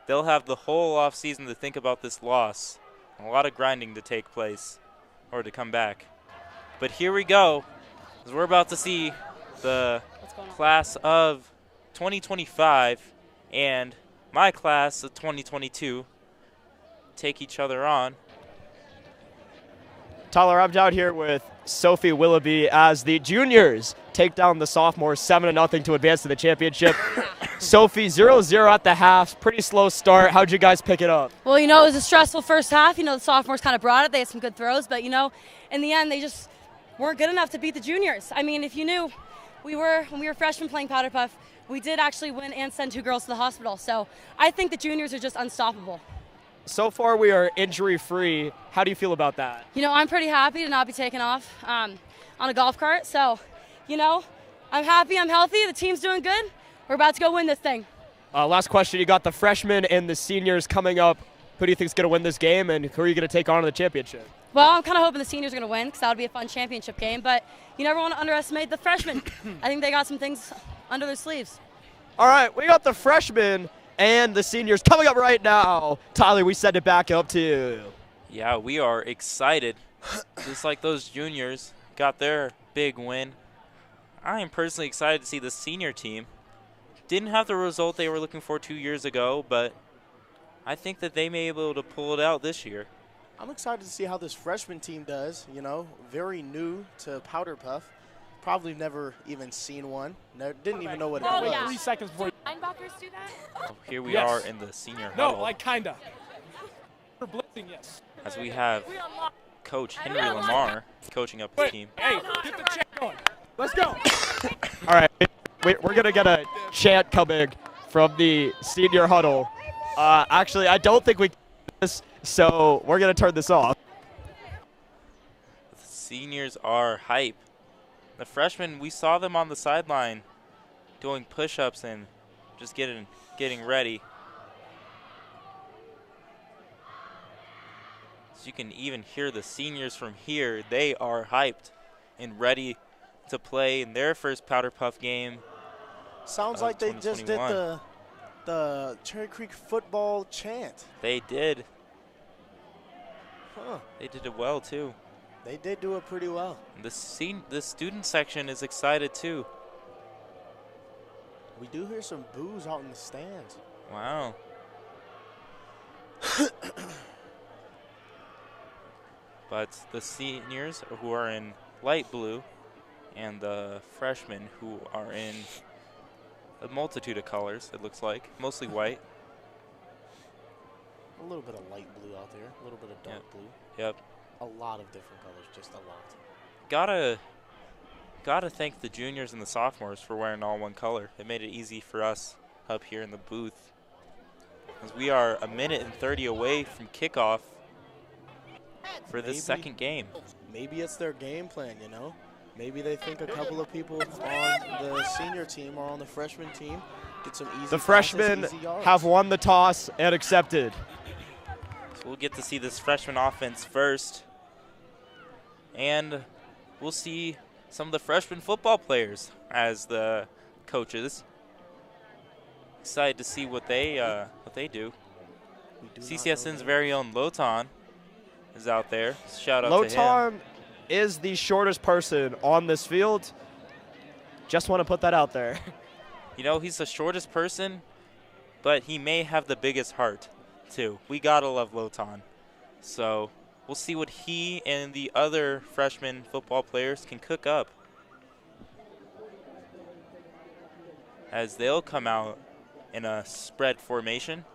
They'll have the whole offseason to think about this loss. A lot of grinding to take place or to come back. But here we go, as we're about to see the class of 2025 and my class of 2022 take each other on. Tyler, I'm down here with Sophie Willoughby as the juniors take down the sophomores 7-0 to advance to the championship. Sophie, 0-0 at the half. Pretty slow start. How'd you guys pick it up? Well, it was a stressful first half. The sophomores kind of brought it. They had some good throws, but, in the end, they just weren't good enough to beat the juniors. I mean, if you knew, when we were freshmen playing Powderpuff, we did actually win and send 2 girls to the hospital. So I think the juniors are just unstoppable. So far, we are injury-free. How do you feel about that? I'm pretty happy to not be taken off on a golf cart. So, I'm happy, I'm healthy, the team's doing good. We're about to go win this thing. Last question, you got the freshmen and the seniors coming up. Who do you think is going to win this game, and who are you going to take on in the championship? Well, I'm kind of hoping the seniors are going to win because that would be a fun championship game. But you never want to underestimate the freshmen. I think they got some things under their sleeves. All right, we got the freshmen and the seniors coming up right now. Tyler, we send it back up to you. Yeah, we are excited. Just like those juniors got their big win. I am personally excited to see the senior team. Didn't have the result they were looking for 2 years ago, but I think that they may be able to pull it out this year. I'm excited to see how this freshman team does, very new to Powderpuff. Probably never even seen one. Didn't even know what it was. Yeah. 3 seconds before. Linebackers do that? Oh, here we are in the senior No, huddle. like kinda. For blitzing, yes. As we have Coach Henry Lamar coaching up his team. Hey, get the check going. Let's go. All right, we're going to get a chant coming from the senior huddle. Actually, I don't think we can do this, so we're going to turn this off. The seniors are hype. The freshmen, we saw them on the sideline doing push-ups and just getting ready. So you can even hear the seniors from here. They are hyped and ready to play in their first Powderpuff game. Sounds like they just did the Cherry Creek football chant. They did. Huh. They did it well, too. They did do it pretty well. The student section is excited, too. We do hear some boos out in the stands. Wow. But the seniors, who are in light blue, and the freshmen, who are in a multitude of colors, it looks like, mostly white. A little bit of light blue out there, a little bit of dark blue. Yep. A lot of different colors, just a lot. Gotta thank the juniors and the sophomores for wearing all one color. It made it easy for us up here in the booth. As we are a minute and 30 away from kickoff for this second game. Maybe it's their game plan, Maybe they think a couple of people on the senior team or on the freshman team get some easy The passes, freshmen easy yards. have won the toss and accepted. So we'll get to see this freshman offense first. And we'll see some of the freshman football players as the coaches. Excited to see what they do. CCSN's very own Lotan is out there. Shout out to him. Lotan is the shortest person on this field. Just want to put that out there. You know, he's the shortest person, but he may have the biggest heart, too. We gotta love Lotan. So we'll see what he and the other freshman football players can cook up as they'll come out in a spread formation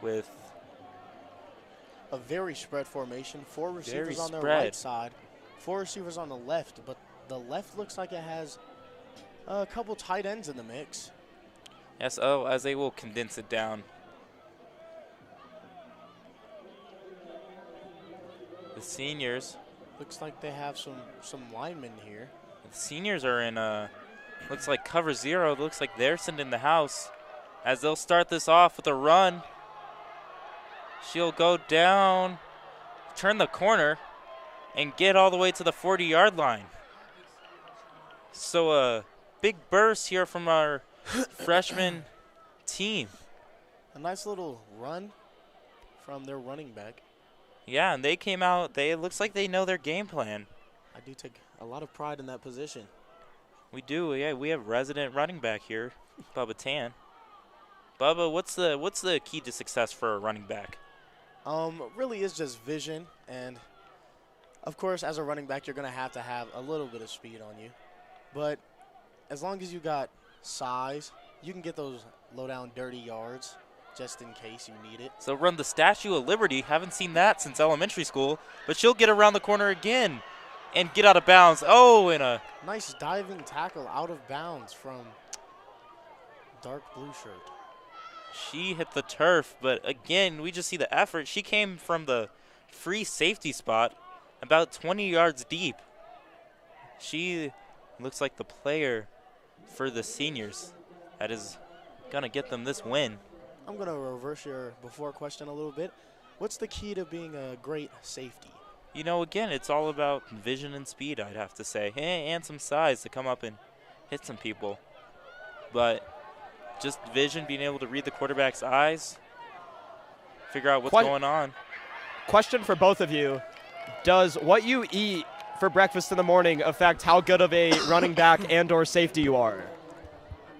with a very spread formation. 4 receivers on their spread. right side, 4 receivers on the left, but the left looks like it has a couple tight ends in the mix. Yes, oh, as they will condense it down. The seniors. Looks like they have some linemen here. The seniors are in looks like cover 0. Looks like they're sending the house as they'll start this off with a run. She'll go down, turn the corner, and get all the way to the 40-yard line. So a big burst here from our freshman team. A nice little run from their running back. Yeah, and they came out. It looks like they know their game plan. I do take a lot of pride in that position. We do. Yeah, we have resident running back here, Bubba Tan. Bubba, what's the key to success for a running back? Really is just vision, and of course, as a running back, you're gonna have to have a little bit of speed on you. But as long as you got size, you can get those low down dirty yards just in case you need it. So run the Statue of Liberty. Haven't seen that since elementary school, but she'll get around the corner again and get out of bounds. Oh, and a nice diving tackle out of bounds from dark blue shirt. She hit the turf, but again, we just see the effort. She came from the free safety spot about 20 yards deep. She looks like the player for the seniors that is going to get them this win. I'm going to reverse your before question a little bit. What's the key to being a great safety? You know, again, it's all about vision and speed, I'd have to say, and some size to come up and hit some people. But just vision, being able to read the quarterback's eyes, figure out what's going on. Question for both of you. Does what you eat for breakfast in the morning affect how good of a running back and or safety you are?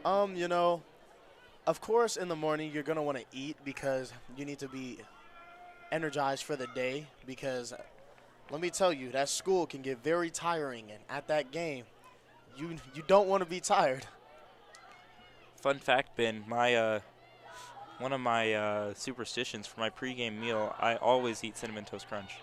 You know, of course in the morning you're going to want to eat because you need to be energized for the day, because let me tell you, that school can get very tiring, and at that game, you don't want to be tired. Fun fact, Ben, my one of my superstitions for my pregame meal, I always eat Cinnamon Toast Crunch.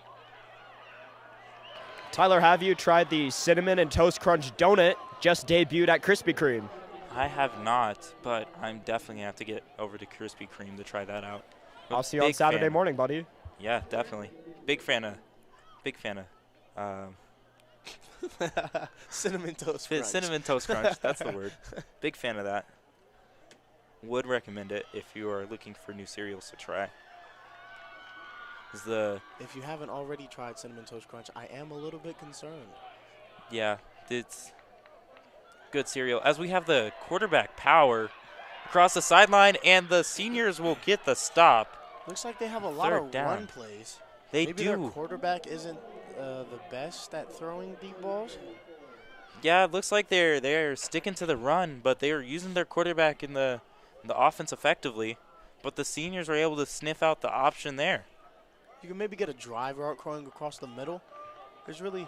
Tyler, have you tried the Cinnamon and Toast Crunch donut just debuted at Krispy Kreme? I have not, but I'm definitely going to have to get over to Krispy Kreme to try that out. I'll see you on Saturday morning, buddy. Yeah, definitely. Big fan of Cinnamon Toast Crunch. Cinnamon Toast Crunch, that's the word. Big fan of that. Would recommend it if you are looking for new cereals to try. If you haven't already tried Cinnamon Toast Crunch, I am a little bit concerned. Yeah, it's good cereal. As we have the quarterback power across the sideline, and the seniors will get the stop. Looks like they have a lot of run plays. Maybe their quarterback isn't the best at throwing deep balls. Yeah, it looks like they're sticking to the run, but they are using their quarterback in the offense effectively. But the seniors are able to sniff out the option there. You can maybe get a drive route going across the middle. There's really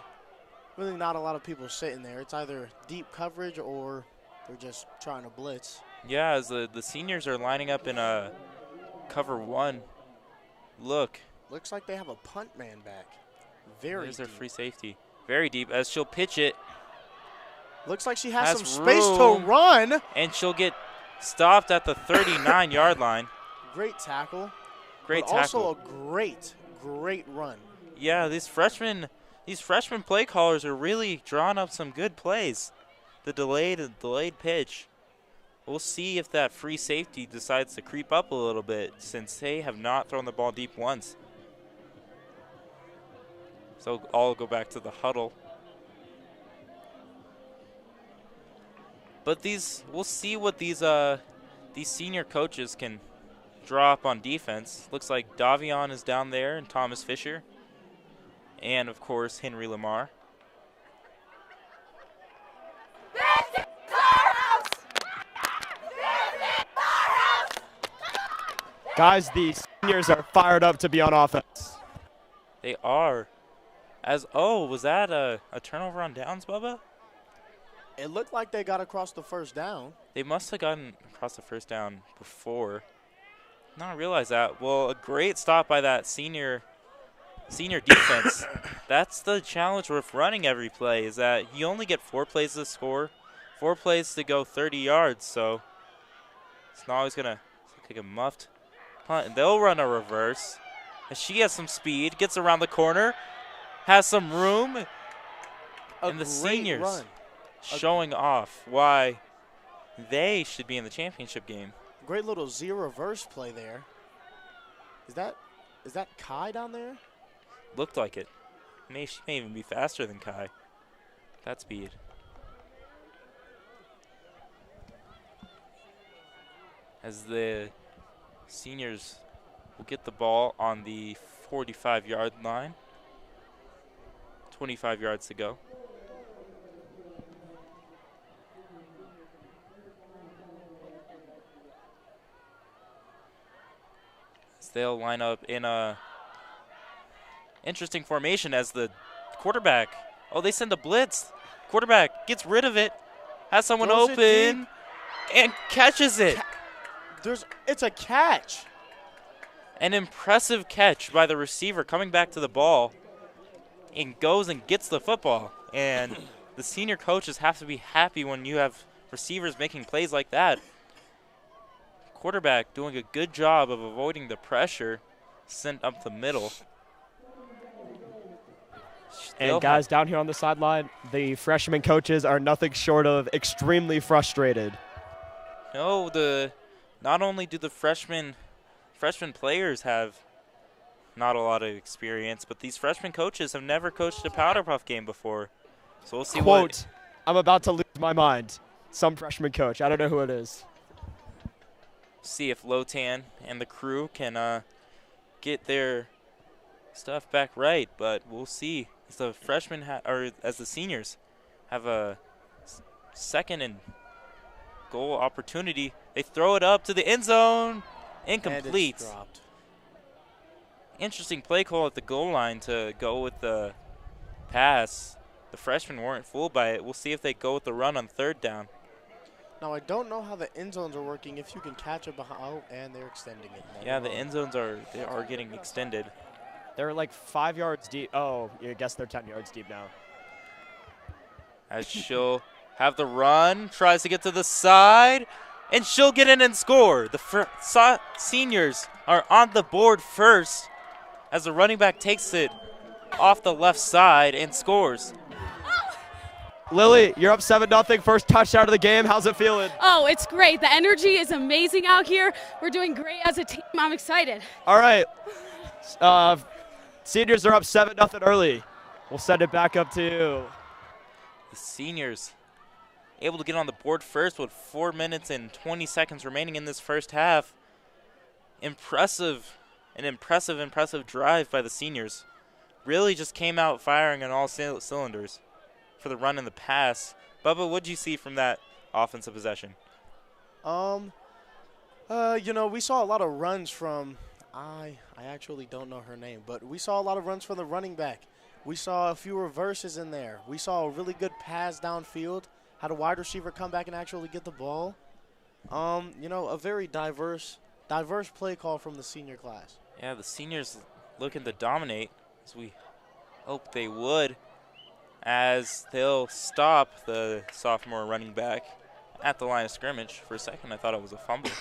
not a lot of people sitting there. It's either deep coverage or they're just trying to blitz. Yeah, as the seniors are lining up in a cover 1 look. Looks like they have a punt man back. Very There's deep. their free safety. Very deep as she'll pitch it. Looks like she has some space to run. And she'll get stopped at the 39-yard line. Great tackle. Great but tackle. Also a great run. Yeah, these freshmen these freshman play callers are really drawing up some good plays. The delayed pitch. We'll see if that free safety decides to creep up a little bit since they have not thrown the ball deep once. So I'll go back to the huddle. But we'll see what these senior coaches can draw up on defense. Looks like Davion is down there and Thomas Fisher. And, of course, Henry Lamar. Guys, the seniors are fired up to be on offense. They are. Was that a turnover on downs, Bubba? It looked like they got across the first down. They must have gotten across the first down before. Not realize that. Well, a great stop by that senior defense. That's the challenge with running every play, is that you only get 4 plays to score, 4 plays to go 30 yards. So it's not always gonna take a muffed punt, and they'll run a reverse. And she has some speed, gets around the corner, has some room, and the seniors run. Showing off why they should be in the championship game. Great little Z reverse play there. Is that Kai down there? Looked like it. She may even be faster than Kai. That speed. As the seniors will get the ball on the 45-yard line. 25 yards to go. They'll line up in a interesting formation as the quarterback. Oh, they send a blitz. Quarterback gets rid of it, has someone Throws open, and catches it. It's a catch. An impressive catch by the receiver coming back to the ball and goes and gets the football. And the senior coaches have to be happy when you have receivers making plays like that. Quarterback doing a good job of avoiding the pressure sent up the middle. And guys, down here on the sideline, the freshman coaches are nothing short of extremely frustrated. No, not only do the freshman players have not a lot of experience, but these freshman coaches have never coached a Powderpuff game before. So we'll see Quote, I'm about to lose my mind. Some freshman coach. I don't know who it is. See if Lotan and the crew can get their stuff back right, but we'll see. As the freshmen as the seniors have a second and goal opportunity, they throw it up to the end zone, incomplete. And it's dropped. Interesting play call at the goal line to go with the pass. The freshmen weren't fooled by it. We'll see if they go with the run on 3rd down. Now, I don't know how the end zones are working. If you can catch it behind, and they're extending it. Yeah, the end zones are getting extended. They're like 5 yards deep. Oh, I guess they're 10 yards deep now. As she'll have the run, tries to get to the side, and she'll get in and score. The seniors are on the board first as the running back takes it off the left side and scores. Lily, you're up 7-0, first touchdown of the game. How's it feeling? Oh, it's great. The energy is amazing out here. We're doing great as a team. I'm excited. All right. Seniors are up 7-0 early. We'll send it back up to you. The seniors able to get on the board first with 4 minutes and 20 seconds remaining in this first half. An impressive drive by the seniors. Really just came out firing on all cylinders for the run and the pass. Bubba, what did you see from that offensive possession? We saw a lot of runs from, I actually don't know her name, but we saw a lot of runs from the running back. We saw a few reverses in there. We saw a really good pass downfield, had a wide receiver come back and actually get the ball. A very diverse play call from the senior class. Yeah, the seniors looking to dominate, as we hope they would, as they'll stop the sophomore running back at the line of scrimmage. For a second, I thought it was a fumble.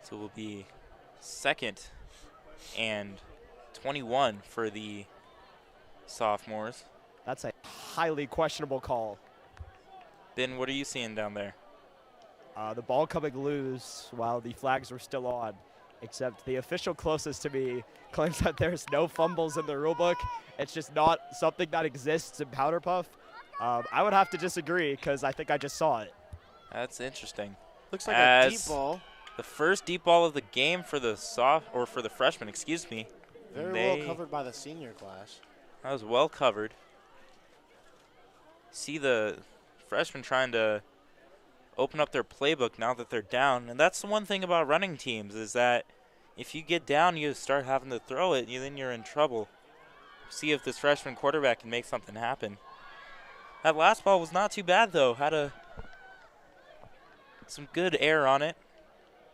So it will be 2nd and 21 for the sophomores. That's a highly questionable call. Ben, what are you seeing down there? The ball coming loose while the flags were still on, except the official closest to me claims that there's no fumbles in the rule book. It's just not something that exists in Powderpuff. I would have to disagree because I think I just saw it. That's interesting. Looks like a deep ball. The first deep ball of the game for the freshmen, excuse me. Very well covered by the senior class. That was well covered. See the freshmen trying to open up their playbook now that they're down. And that's the one thing about running teams is that if you get down, you start having to throw it, then you're in trouble. See if this freshman quarterback can make something happen. That last ball was not too bad, though. Had some good air on it.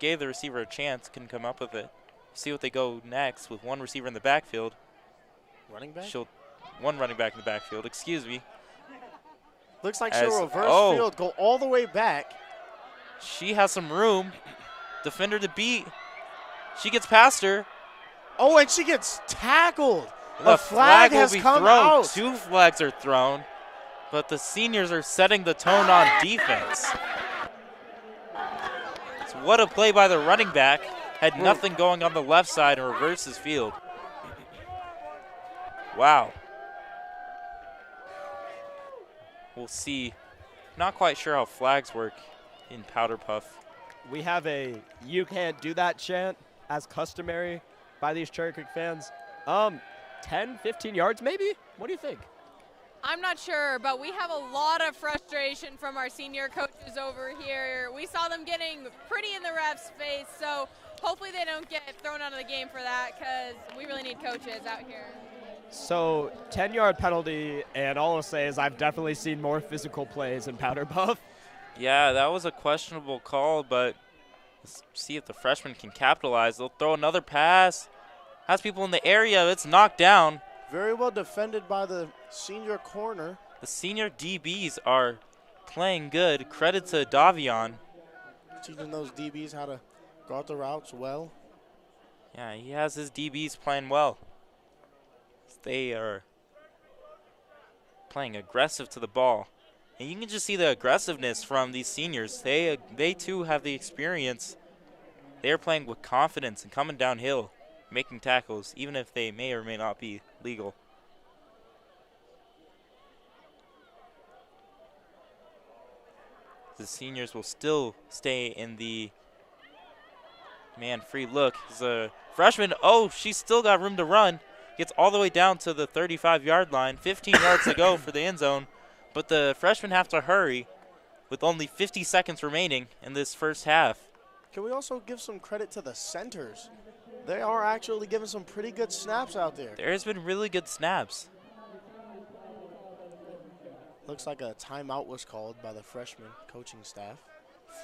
Gave the receiver a chance, couldn't come up with it. See what they go next with one receiver in the backfield. Running back? One running back in the backfield, excuse me. Looks like she'll reverse field, go all the way back. She has some room. Defender to beat. She gets past her. Oh, and she gets tackled. The flag has come out. 2 flags are thrown, but the seniors are setting the tone on defense. So what a play by the running back. Had nothing going on the left side and reverses field. Wow. We'll see. Not quite sure how flags work in Powderpuff. We have a "you can't do that" chant as customary by these Cherry Creek fans. 10, 15 yards maybe? What do you think? I'm not sure, but we have a lot of frustration from our senior coaches over here. We saw them getting pretty in the ref's face, so hopefully they don't get thrown out of the game for that because we really need coaches out here. So 10-yard penalty, and all I'll say is I've definitely seen more physical plays in Powderpuff. Yeah, that was a questionable call, but let's see if the freshman can capitalize. They'll throw another pass. Has people in the area. It's knocked down. Very well defended by the senior corner. The senior DBs are playing good. Credit to Davion. Teaching those DBs how to go out the routes well. Yeah, he has his DBs playing well. They are playing aggressive to the ball. And you can just see the aggressiveness from these seniors. They too have the experience. They are playing with confidence and coming downhill, making tackles, even if they may or may not be legal. The seniors will still stay in the man-free look. As a freshman, she's still got room to run. Gets all the way down to the 35-yard line. 15 yards to go for the end zone. But the freshmen have to hurry with only 50 seconds remaining in this first half. Can we also give some credit to the centers? They are actually giving some pretty good snaps out there. There's been really good snaps. Looks like a timeout was called by the freshman coaching staff.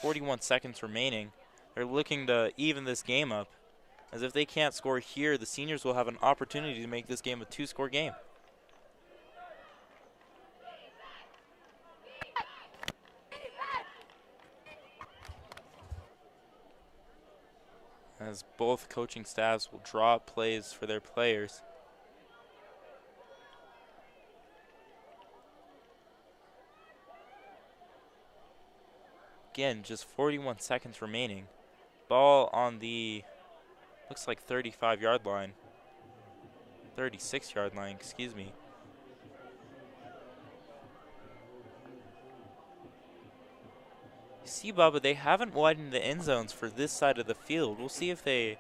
41 seconds remaining. They're looking to even this game up. As if they can't score here, the seniors will have an opportunity to make this game a 2-score game. As both coaching staffs will draw up plays for their players. Again, just 41 seconds remaining. Ball on the, looks like 35-yard line. 36-yard line, excuse me. You see, Bubba, they haven't widened the end zones for this side of the field. We'll see if they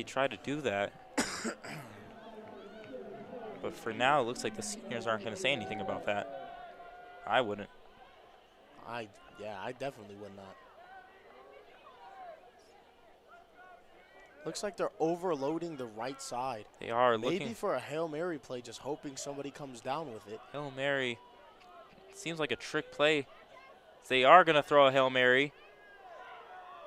try to do that. But for now, it looks like the seniors aren't going to say anything about that. I wouldn't. Yeah, I definitely would not. Looks like they're overloading the right side. They are Maybe looking for a Hail Mary play, just hoping somebody comes down with it. Hail Mary seems like a trick play. They are going to throw a Hail Mary.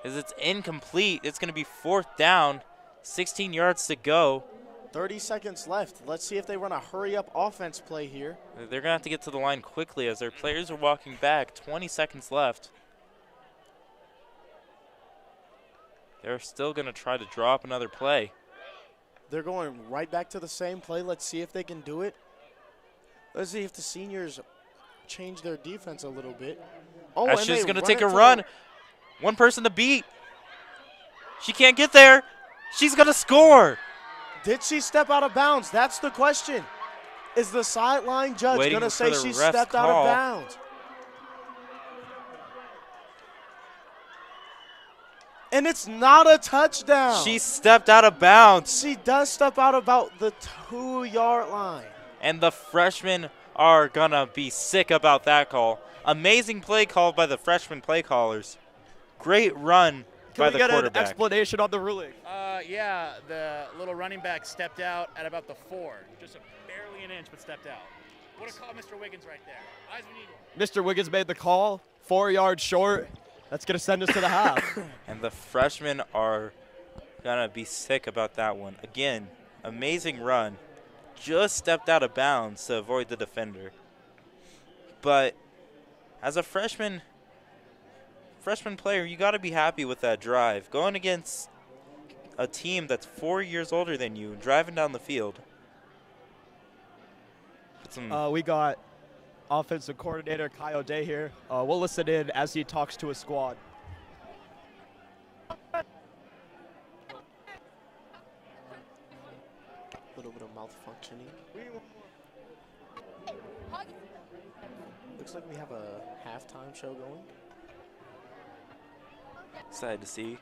As it's incomplete, it's going to be 4th down, 16 yards to go. 30 seconds left. Let's see if they run a hurry-up offense play here. They're going to have to get to the line quickly as their players are walking back. 20 seconds left. They're still going to try to draw up another play. They're going right back to the same play. Let's see if they can do it. Let's see if the seniors change their defense a little bit. Oh, As and she's they going to run take it a to run. One person to beat. She can't get there. She's going to score. Did she step out of bounds? That's the question. Is the sideline judge going to say she stepped out of bounds? And it's not a touchdown. She stepped out of bounds. She does step out about the 2-yard line. And the freshmen are going to be sick about that call. Amazing play called by the freshman play callers. Great run by the quarterback. Can we get an explanation on the ruling? Yeah, the little running back stepped out at about the 4. Just barely an inch, but stepped out. Would have called Mr. Wiggins right there. Eyes we need. Mr. Wiggins made the call, 4 yards short. That's going to send us to the half. And the freshmen are going to be sick about that one. Again, amazing run. Just stepped out of bounds to avoid the defender. But as a freshman player, you got to be happy with that drive. Going against a team that's 4 years older than you, driving down the field. We got offensive coordinator Kyle Day here. We'll listen in as he talks to his squad. A little bit of malfunctioning. Looks like we have a halftime show going. Excited to see.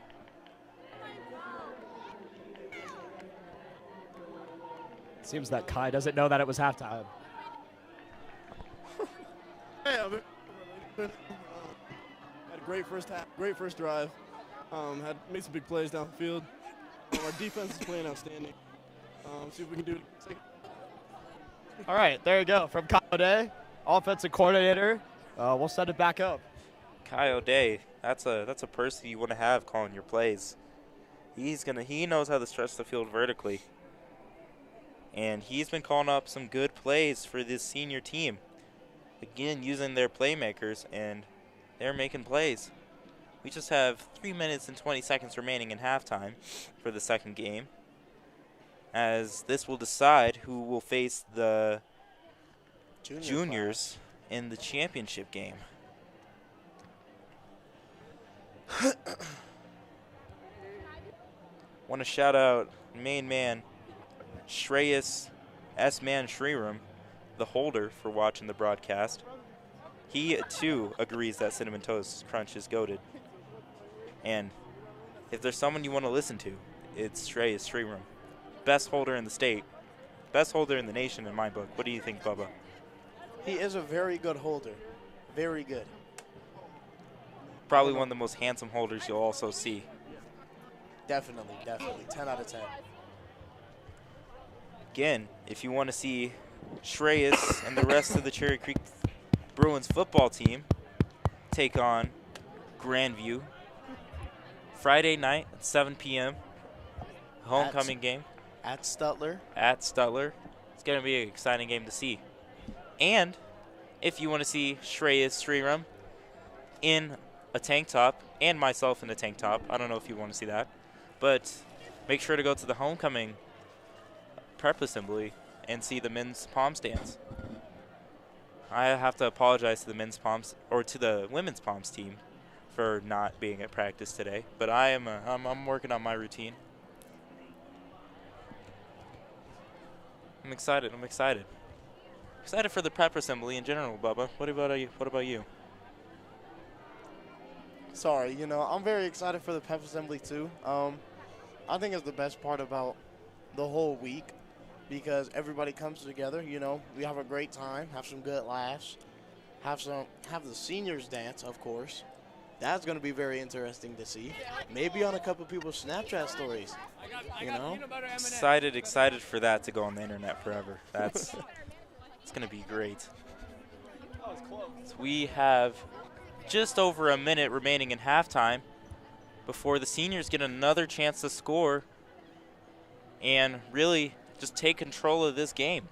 Seems that Kai doesn't know that it was halftime. Hey, had a great first half, great first drive. Had made some big plays down the field. Our defense is playing outstanding. See if we can do it. All right, there you go. From Kyle Day, offensive coordinator. We'll set it back up. Kyle Day, that's a person you want to have calling your plays. He knows how to stretch the field vertically. And he's been calling up some good plays for this senior team. Again, using their playmakers, and they're making plays. We just have 3 minutes and 20 seconds remaining in halftime for the second game, as this will decide who will face the juniors in the championship game. Want to shout out main man Shreyas S-Man Shriram, the holder, for watching the broadcast. He, too, agrees that Cinnamon Toast Crunch is goated. And if there's someone you want to listen to, it's Shreyas Shriram. Best holder in the state. Best holder in the nation in my book. What do you think, Bubba? He is a very good holder. Very good. Probably one of the most handsome holders you'll also see. Definitely. 10 out of 10. Again, if you want to see Shreyas and the rest of the Cherry Creek Bruins football team take on Grandview Friday night at 7 p.m. Homecoming game. At Stutler. It's going to be an exciting game to see. And if you want to see Shreyas Sriram in a tank top and myself in a tank top, I don't know if you want to see that, but make sure to go to the homecoming prep assembly and see the men's palm stance. I have to apologize to the men's palms or to the women's palms team for not being at practice today, but I'm working on my routine. I'm excited. Excited for the prep assembly in general, Bubba. What about you? Sorry, I'm very excited for the pep assembly too. I think it's the best part about the whole week because everybody comes together. We have a great time, have some good laughs, have the seniors dance, of course. That's going to be very interesting to see. Maybe on a couple people's Snapchat stories. Excited for that to go on the internet forever. It's going to be great. So we have just over a minute remaining in halftime before the seniors get another chance to score and really just take control of this game.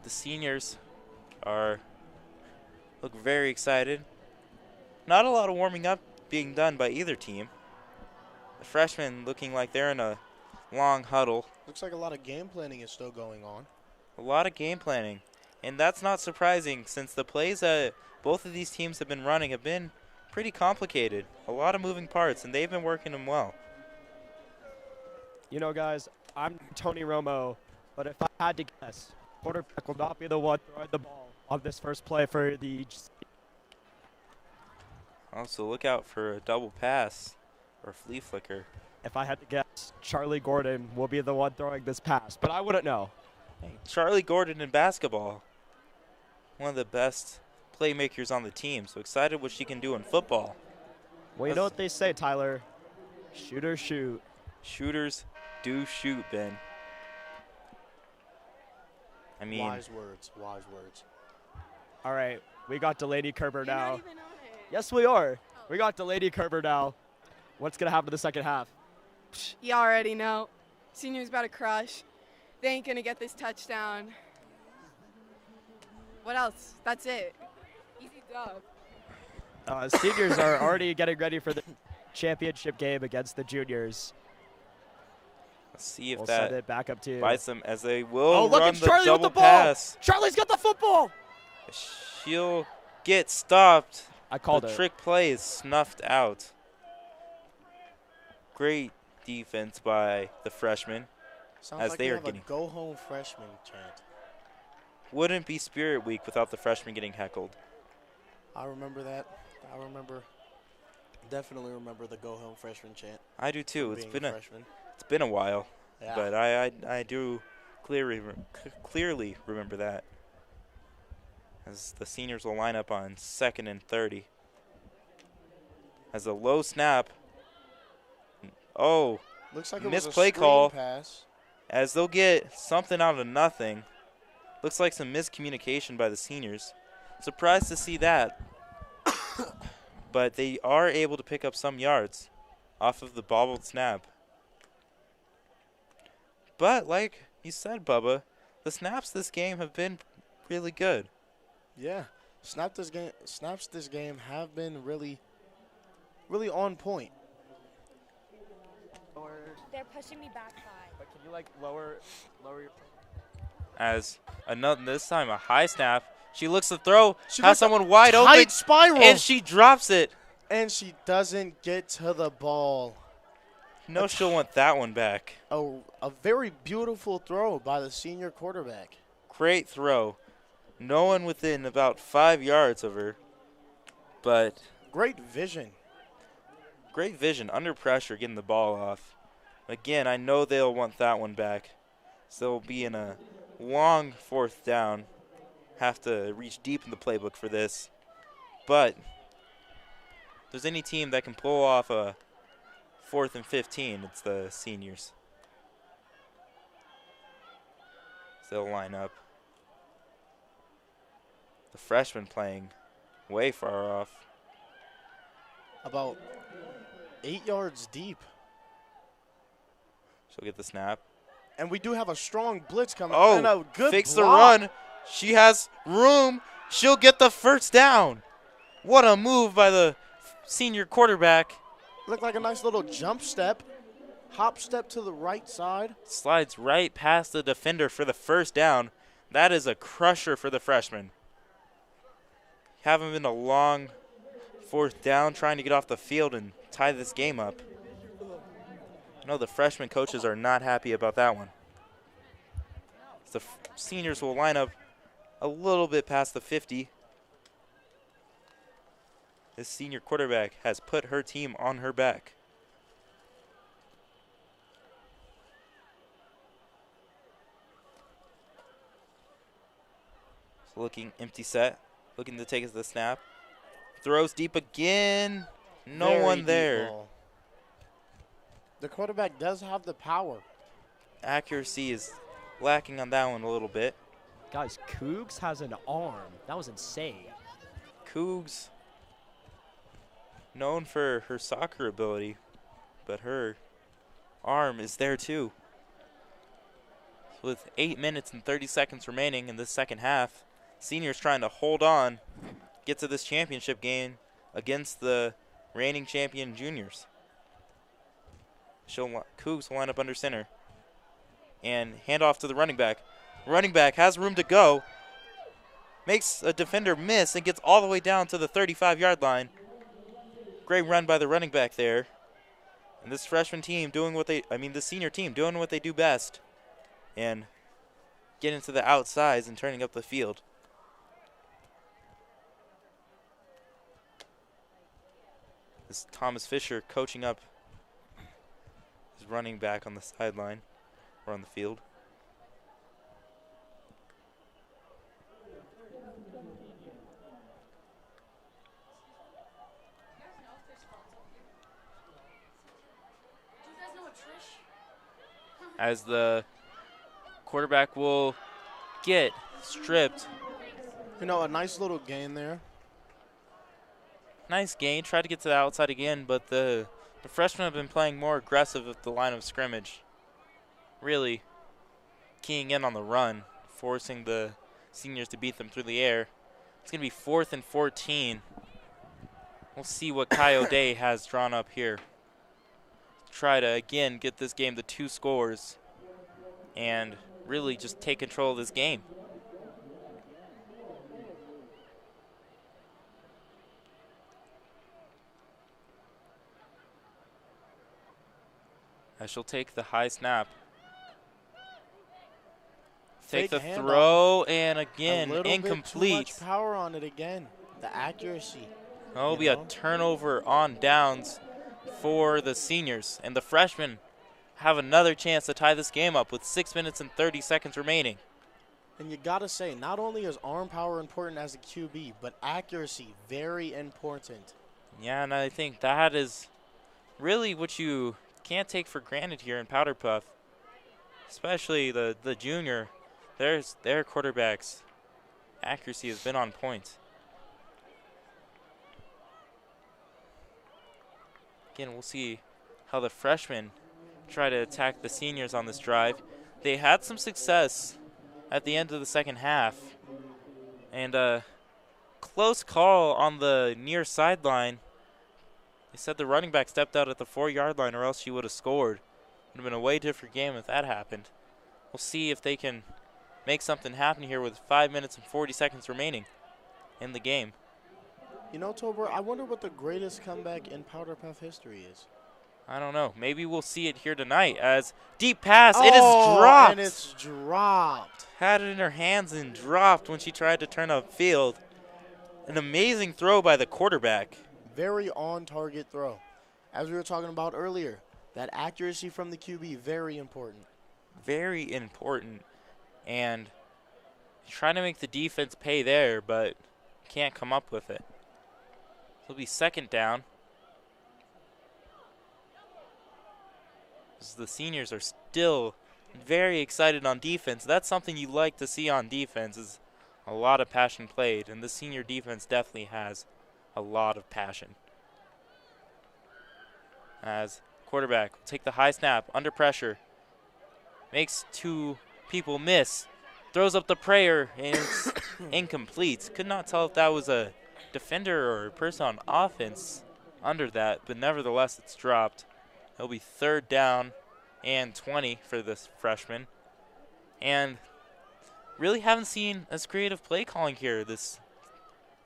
The seniors look very excited. Not a lot of warming up being done by either team. The freshmen looking like they're in a long huddle. Looks like a lot of game planning is still going on. A lot of game planning. And that's not surprising since the plays that both of these teams have been running have been pretty complicated. A lot of moving parts, and they've been working them well. You know, guys, I'm Tony Romo, but if I had to guess, quarterback will not be the one throwing the ball on this first play for the. Also, look out for a double pass or flea flicker. If I had to guess, Charlie Gordon will be the one throwing this pass, but I wouldn't know. Hey, Charlie Gordon in basketball, one of the best playmakers on the team. So excited what she can do in football. Well, you know what they say, Tyler. Shooters shoot. Shooters do shoot, Ben. I mean, wise words. All right, we got Delaney Kerber now. Yes, we are. We got Delaney Kerber now. What's going to happen in the second half? You already know. Senior's about to crush. They ain't going to get this touchdown. What else? That's it. Easy dub. Seniors are already getting ready for the championship game against the juniors. Let's see if we'll that send it back up to bites them as they will look run at the Charlie double with the ball. pass. Charlie's got the football. She'll get stopped. I called the it. Trick play is snuffed out. Great defense by the freshmen. Sounds as like they are have getting. a go home freshman chant. Wouldn't be Spirit Week without the freshmen getting heckled. I remember that. Definitely remember the go home freshman chant. I do too. It's been a while, yeah. But I do clearly remember that. As the seniors will line up on 2nd and 30. As a low snap. Oh, looks like it missed was a play screen call. pass. As they'll get something out of nothing. Looks like some miscommunication by the seniors. Surprised to see that. But they are able to pick up some yards off of the bobbled snap. But like you said, Bubba, the snaps this game have been really good. Yeah, snaps this game have been really on point. They're pushing me back 5. But can you like lower your? As this time a high snap. She looks to throw, She has looks someone wide tight open, spiral, and she drops it. And she doesn't get to the ball. No, she'll want that one back. A very beautiful throw by the senior quarterback. Great throw. No one within about 5 yards of her. But great vision. Great vision, under pressure, getting the ball off. Again, I know they'll want that one back. So they'll be in a long 4th down. Have to reach deep in the playbook for this. But if there's any team that can pull off a 4th and 15, it's the seniors. So they'll line up. The freshmen playing way far off. About 8 yards deep. She'll get the snap. And we do have a strong blitz coming. Oh, and a good fakes block. the run. She has room. She'll get the first down. What a move by the senior quarterback. Looked like a nice little jump step. Hop step to the right side. Slides right past the defender for the first down. That is a crusher for the freshman. Haven't been a long 4th down trying to get off the field and tie this game up. No, the freshman coaches are not happy about that one. The seniors will line up a little bit past the 50. This senior quarterback has put her team on her back. So looking empty set, looking to take the snap. Throws deep again. No Very one deep there. ball. The quarterback does have the power. Accuracy is lacking on that one a little bit. Guys, Cougs has an arm. That was insane. Cougs, known for her soccer ability, but her arm is there too. With 8 minutes and 30 seconds remaining in this second half, seniors trying to hold on, get to this championship game against the reigning champion juniors. Cougs will line up under center. And hand off to the running back. Running back has room to go. Makes a defender miss and gets all the way down to the 35-yard line. Great run by the running back there. And this freshman team doing what the senior team doing what they do best. And getting to the outsides and turning up the field. This is Thomas Fisher coaching up his running back on the sideline or on the field. As the quarterback will get stripped. You know, a nice little gain there. Nice gain. Tried to get to the outside again, but the freshmen have been playing more aggressive at the line of scrimmage. Really keying in on the run, forcing the seniors to beat them through the air. It's going to be 4th and 14. We'll see what Kai O'Day has drawn up here. Try to, again, get this game to 2 scores and really just take control of this game. As she'll take the high snap. Take the throw, and again, incomplete. Too much power on it again. The accuracy. It'll be a turnover on downs for the seniors. And the freshmen have another chance to tie this game up with 6 minutes and 30 seconds remaining. And you got to say, not only is arm power important as a QB, but accuracy very important. Yeah, and I think that is really what you can't take for granted here in Powderpuff, especially the junior. Their quarterback's accuracy has been on point. Again, we'll see how the freshmen try to attack the seniors on this drive. They had some success at the end of the second half. And a close call on the near sideline. They said the running back stepped out at the 4-yard line or else she would have scored. It would have been a way different game if that happened. We'll see if they can make something happen here with 5 minutes and 40 seconds remaining in the game. You know, Tober, I wonder what the greatest comeback in Powderpuff history is. I don't know. Maybe we'll see it here tonight as deep pass. It is dropped. And it's dropped. Had it in her hands and dropped when she tried to turn upfield. An amazing throw by the quarterback. Very on-target throw. As we were talking about earlier, that accuracy from the QB, very important. Very important. And trying to make the defense pay there, but can't come up with it. It'll be 2nd down. The seniors are still very excited on defense. That's something you like to see on defense, is a lot of passion played, and the senior defense definitely has a lot of passion. As quarterback will take the high snap under pressure, makes 2 people miss, throws up the prayer, and it's incomplete. Could not tell if that was a defender or a person on offense under that, but nevertheless it's dropped. It'll be 3rd down and 20 for this freshman. And really haven't seen as creative play calling here this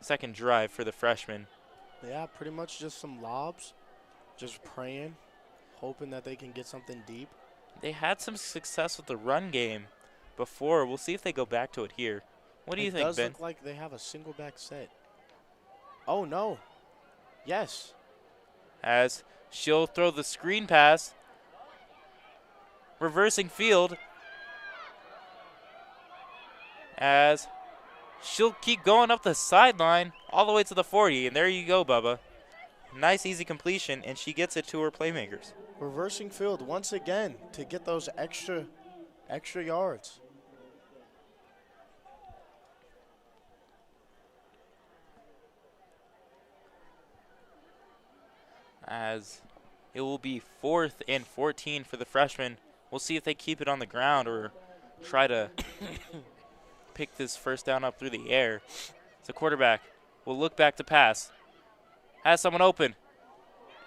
second drive for the freshman. Yeah, pretty much just some lobs, just praying, hoping that they can get something deep. They had some success with the run game before. We'll see if they go back to it here. What do you think, Ben? It does look like they have a single back set. Oh, no. Yes. As she'll throw the screen pass. Reversing field. As she'll keep going up the sideline all the way to the 40. And there you go, Bubba. Nice, easy completion, and she gets it to her playmakers. Reversing field once again to get those extra yards. As it will be 4th and 14 for the freshmen. We'll see if they keep it on the ground or try to pick this first down up through the air. The quarterback will look back to pass. Has someone open.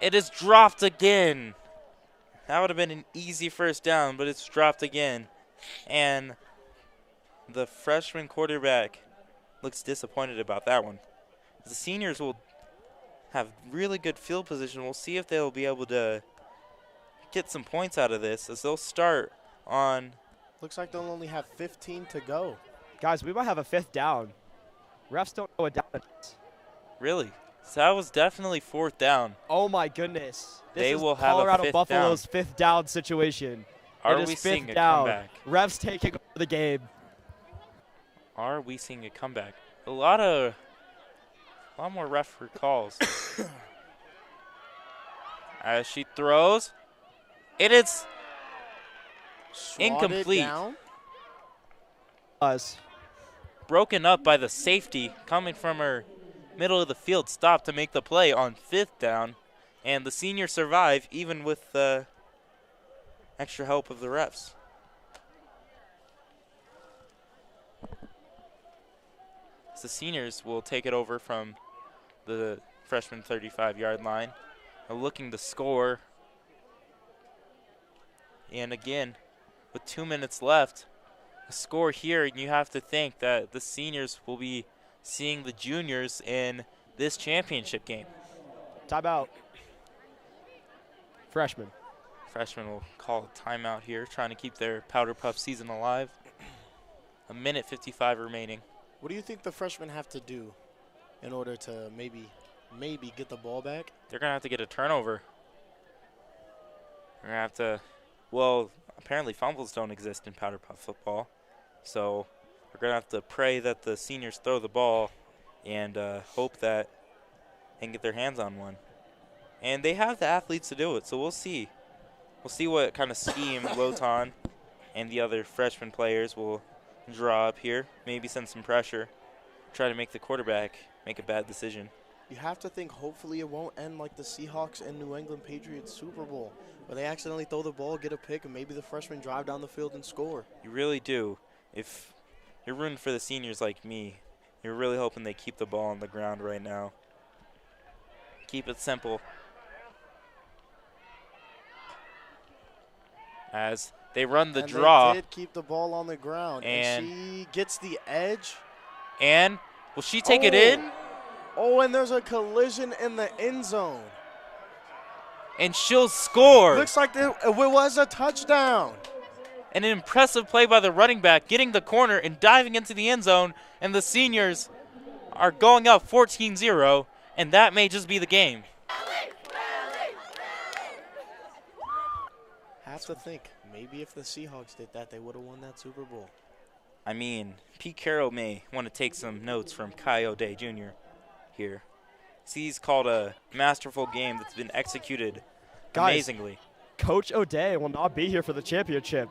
It is dropped again. That would have been an easy first down, but it's dropped again. And the freshman quarterback looks disappointed about that one. The seniors will have really good field position. We'll see if they'll be able to get some points out of this as they'll start on. Looks like they'll only have 15 to go. Guys, we might have a 5th down. Refs don't know what down it is. Really? So that was definitely 4th down. Oh my goodness. They This will is have a Colorado 5th Buffalo's down. 5th down situation. Are It is we 5th seeing a down. comeback? Refs taking over the game. Are we seeing a comeback? A lot more referee calls. As she throws, it is incomplete. Down. Broken up by the safety coming from her middle of the field stop to make the play on 5th down. And the seniors survive even with the extra help of the refs. The seniors will take it over from the freshman 35-yard line, looking to score. And again, with 2 minutes left, a score here, and you have to think that the seniors will be seeing the juniors in this championship game. Timeout. Freshman. Freshman will call a timeout here, trying to keep their Powderpuff season alive. A minute 55 remaining. What do you think the freshmen have to do in order to maybe get the ball back? They're going to have to get a turnover. They're going to have to, well, apparently fumbles don't exist in Powderpuff football. So we're going to have to pray that the seniors throw the ball and hope that they can get their hands on one. And they have the athletes to do it, so we'll see. We'll see what kind of scheme Lotan and the other freshman players will draw up here, maybe send some pressure, try to make the quarterback make a bad decision. You have to think hopefully it won't end like the Seahawks and New England Patriots Super Bowl, where they accidentally throw the ball, get a pick, and maybe the freshmen drive down the field and score. You really do. If you're rooting for the seniors like me, you're really hoping they keep the ball on the ground right now. Keep it simple. As they run the draw. They did keep the ball on the ground. And she gets the edge. And will she take it in? Oh, and there's a collision in the end zone. And she'll score. Looks like it was a touchdown. An impressive play by the running back, getting the corner and diving into the end zone. And the seniors are going up 14-0, and that may just be the game. Have to think, maybe if the Seahawks did that, they would have won that Super Bowl. I mean, Pete Carroll may want to take some notes from Kai O'Day Jr. here. He's called a masterful game that's been executed amazingly. Coach O'Day will not be here for the championship.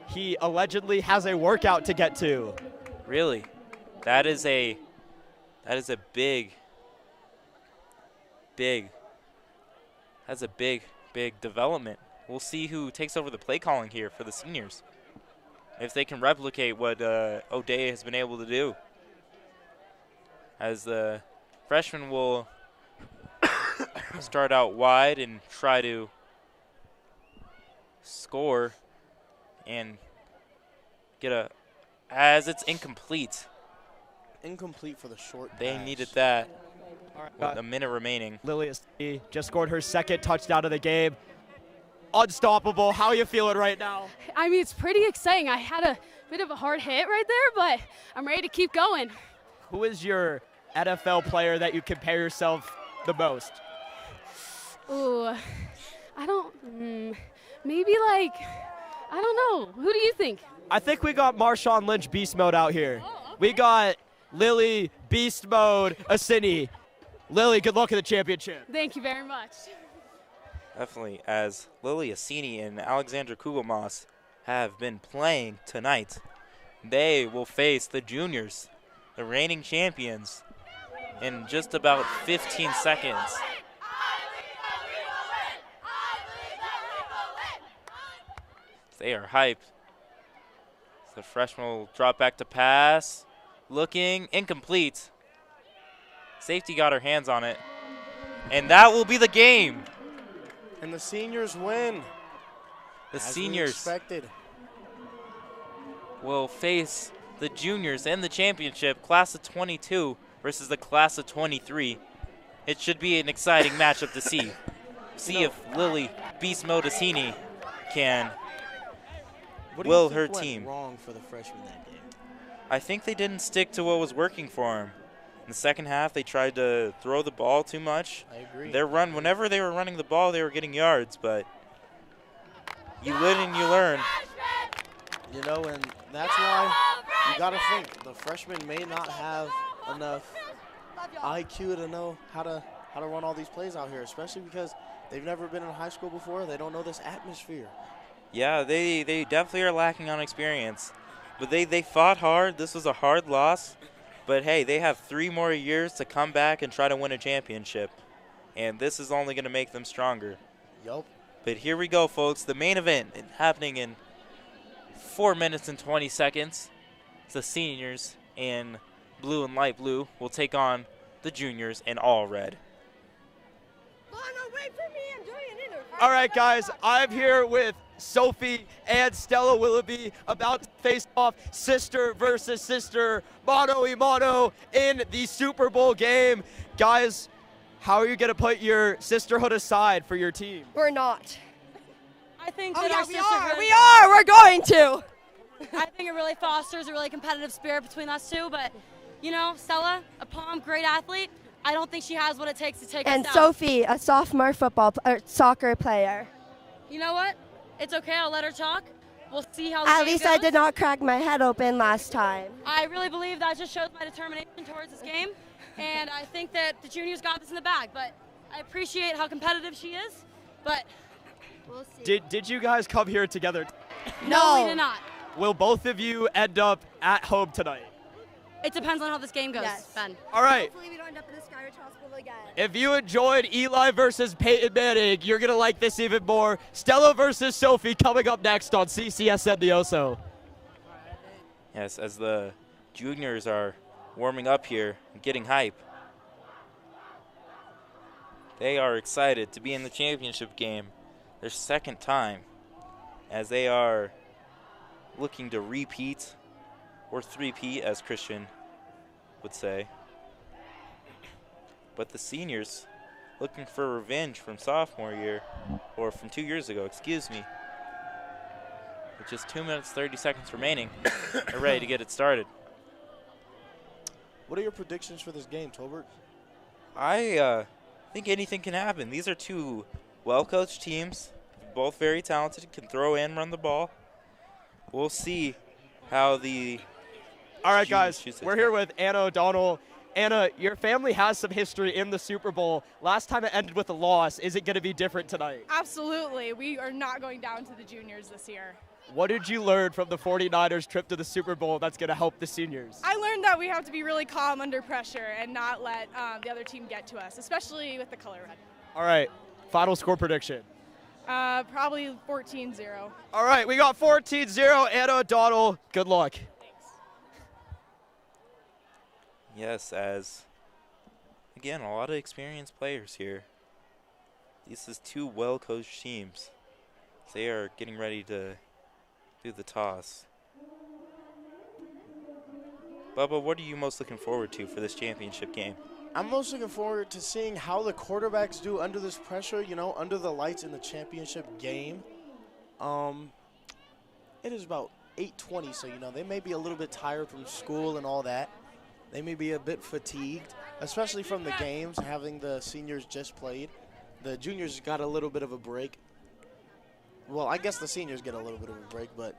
He allegedly has a workout to get to. Really? That is a big development. We'll see who takes over the play calling here for the seniors. If they can replicate what O'Day has been able to do. As the freshman will start out wide and try to score and get as it's incomplete. Incomplete for the short They pass. needed that with a minute remaining. Lily just scored her 2nd touchdown of the game. Unstoppable. How are you feeling right now? I mean, it's pretty exciting. I had a bit of a hard hit right there, but I'm ready to keep going. Who is your NFL player that you compare yourself the most? Ooh, maybe like, I don't know. Who do you think? I think we got Marshawn Lynch beast mode out here. We got Lily beast mode Asini. Lily, good luck in the championship. Thank you very much. Definitely, as Lily Asini and Alexandra Kugelmoss have been playing tonight. They will face the juniors, the reigning champions, in just about 15 seconds. They are hyped. The freshman will drop back to pass. Looking incomplete. Safety got her hands on it. And that will be the game. And the seniors win The As we seniors expected. will face the juniors in the championship, class of 22 versus the class of 23. It should be an exciting matchup to see. See if Lily Beast Modesini can will her team. What wrong for the freshmen that game? I think they didn't stick to what was working for them. In the second half, they tried to throw the ball too much. I agree. Whenever they were running the ball, they were getting yards, but you live and you learn. You know, and that's why you got to think the freshmen may not have enough IQ to know how to run all these plays out here, especially because they've never been in high school before. They don't know this atmosphere. Yeah, they definitely are lacking on experience. But they fought hard. This was a hard loss. But, hey, they have 3 more years to come back and try to win a championship. And this is only going to make them stronger. Yup. But here we go, folks. The main event happening in 4 minutes and 20 seconds. The seniors in blue and light blue will take on the juniors in all red. Wait for me. I'm doing an interview. All right, guys, I'm here with Sophie and Stella Willoughby about to face off sister versus sister, mano a mano in the Super Bowl game. Guys, how are you going to put your sisterhood aside for your team? We're not. I think Oh, that yeah, our we sisterhood. are. We are. We're going to. I think it really fosters a really competitive spirit between us two. But, you know, Stella, a palm, great athlete. I don't think she has what it takes to take And us down. Sophie, a sophomore soccer player. You know what? It's okay. I'll let her talk. We'll see how the At game least goes. I did not crack my head open last time. I really believe that just shows my determination towards this game. And I think that the juniors got this in the bag. But I appreciate how competitive she is. But we'll see. Did you guys come here together? No, we did not. Will both of you end up at home tonight? It depends on how this game goes, Yes. Ben. All right. Hopefully we don't end up in the Skyridge Hospital again. If you enjoyed Eli versus Peyton Manning, you're going to like this even more. Stella versus Sophie coming up next on CCSN The Oso. Yes, as the juniors are warming up here and getting hype. They are excited to be in the championship game, their second time, as they are looking to repeat or three-peat, as Christian would say. But the seniors looking for revenge from sophomore year, or from 2 years ago, excuse me. With just 2 minutes, 30 seconds remaining, they're ready to get it started. What are your predictions for this game, Tolbert? I think anything can happen. These are two well-coached teams, both very talented, can throw and run the ball. We'll see how the... All right, guys, we're here with Anna O'Donnell. Anna, your family has some history in the Super Bowl. Last time it ended with a loss. Is it going to be different tonight? Absolutely. We are not going down to the juniors this year. What did you learn from the 49ers trip to the Super Bowl that's going to help the seniors? I learned that we have to be really calm under pressure and not let the other team get to us, especially with the color red. All right, final score prediction. Probably 14-0. All right, we got 14-0. Anna O'Donnell, good luck. Yes, as, again, a lot of experienced players here. This is two well-coached teams. They are getting ready to do the toss. Bubba, what are you most looking forward to for this championship game? I'm most looking forward to seeing how the quarterbacks do under this pressure, you know, under the lights in the championship game. It is about 8:20, so, you know, they may be a little bit tired from school and all that. They may be a bit fatigued, especially from the games, having the seniors just played. The juniors got a little bit of a break. Well, I guess the seniors get a little bit of a break, but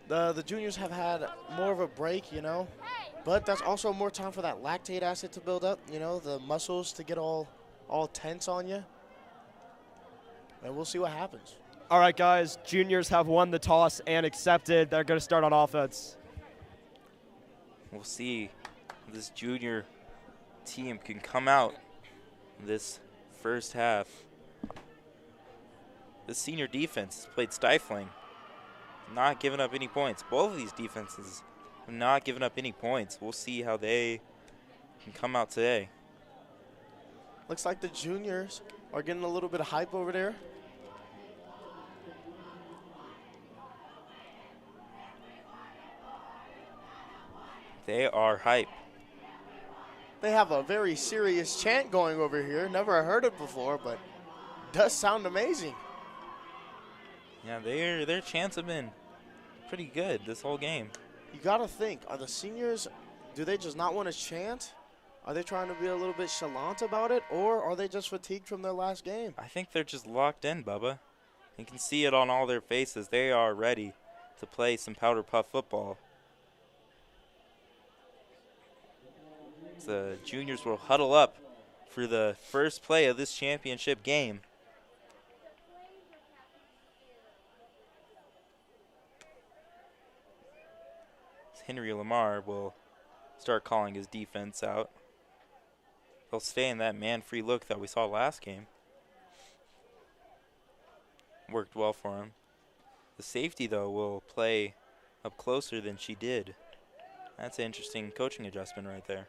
the juniors have had more of a break, you know. But that's also more time for that lactate acid to build up, you know, the muscles to get all tense on you. And we'll see what happens. All right, guys, juniors have won the toss and accepted. They're going to start on offense. We'll see if this junior team can come out this first half. The senior defense played stifling, not giving up any points. Both of these defenses have not given up any points. We'll see how they can come out today. Looks like the juniors are getting a little bit of hype over there. They are hype. They have a very serious chant going over here. Never heard it before, but does sound amazing. Yeah, their chants have been pretty good this whole game. You got to think, are the seniors, do they just not want to chant? Are they trying to be a little bit chalant about it, or are they just fatigued from their last game? I think they're just locked in, Bubba. You can see it on all their faces. They are ready to play some Powderpuff football. The juniors will huddle up for the first play of this championship game. Henry Lamar will start calling his defense out. They'll stay in that man-free look that we saw last game. Worked well for him. The safety, though, will play up closer than she did. That's an interesting coaching adjustment right there.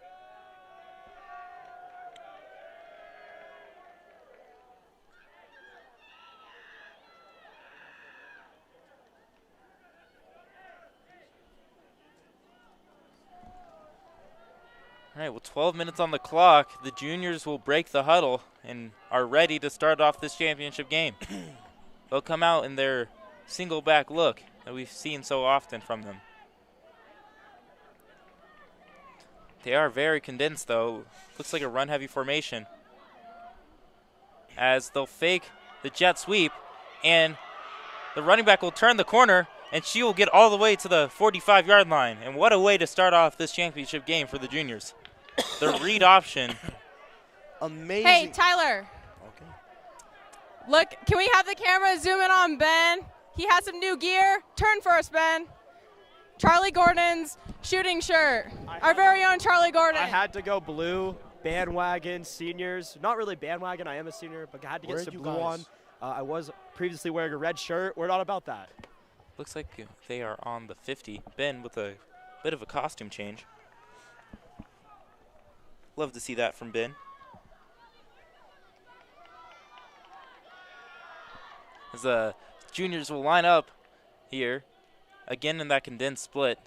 All right, well, 12 minutes on the clock. The juniors will break the huddle and are ready to start off this championship game. They'll come out in their single back look that we've seen so often from them. They are very condensed, though. Looks like a run-heavy formation. As they'll fake the jet sweep, and the running back will turn the corner, and she will get all the way to the 45-yard line. And what a way to start off this championship game for the juniors. The read option. Amazing. Hey, Tyler. Okay. Look, can we have the camera zoom in on Ben? He has some new gear. Turn for us, Ben. Charlie Gordon's shooting shirt. Our very own Charlie Gordon. I had to go blue, bandwagon, seniors. Not really bandwagon, I am a senior, but I had to get some blue on. I was previously wearing a red shirt. We're not about that. Looks like they are on the 50. Ben with a bit of a costume change. Love to see that from Ben. As the juniors will line up here, again in that condensed split.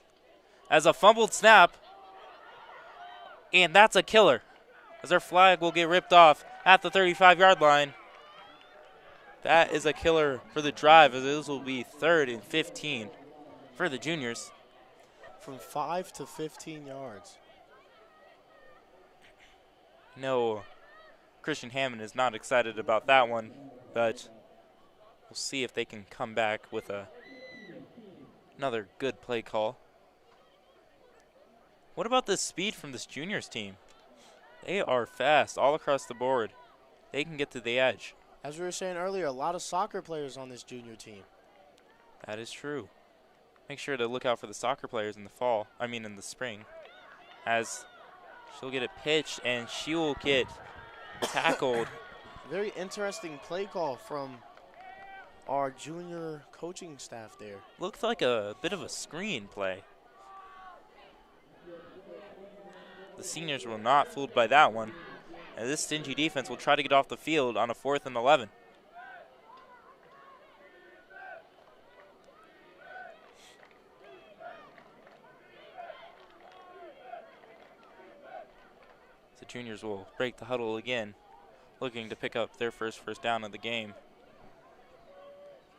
As a fumbled snap, and that's a killer. As our flag will get ripped off at the 35-yard line. That is a killer for the drive, as this will be 3rd and 15 for the juniors. From 5 to 15 yards. No, Christian Hammond is not excited about that one, but we'll see if they can come back with another good play call. What about the speed from this juniors team? They are fast all across the board. They can get to the edge. As we were saying earlier, a lot of soccer players on this junior team. That is true. Make sure to look out for the soccer players in the spring. As she'll get it pitched and she will get tackled. Very interesting play call from our junior coaching staff there. Looks like a bit of a screen play. The seniors were not fooled by that one. And this stingy defense will try to get off the field on a 4th and 11. The juniors will break the huddle again, looking to pick up their first down of the game.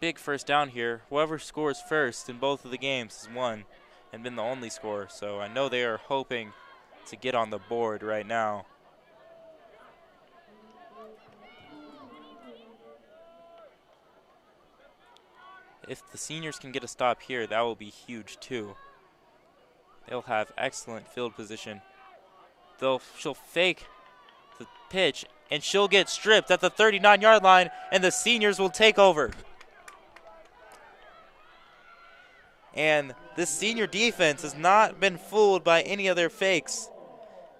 Big first down here. Whoever scores first in both of the games has won and been the only scorer. So I know they are hoping to get on the board right now. If the seniors can get a stop here, that will be huge too. They'll have excellent field position. She'll fake the pitch, and she'll get stripped at the 39-yard line, and the seniors will take over. And this senior defense has not been fooled by any of their fakes.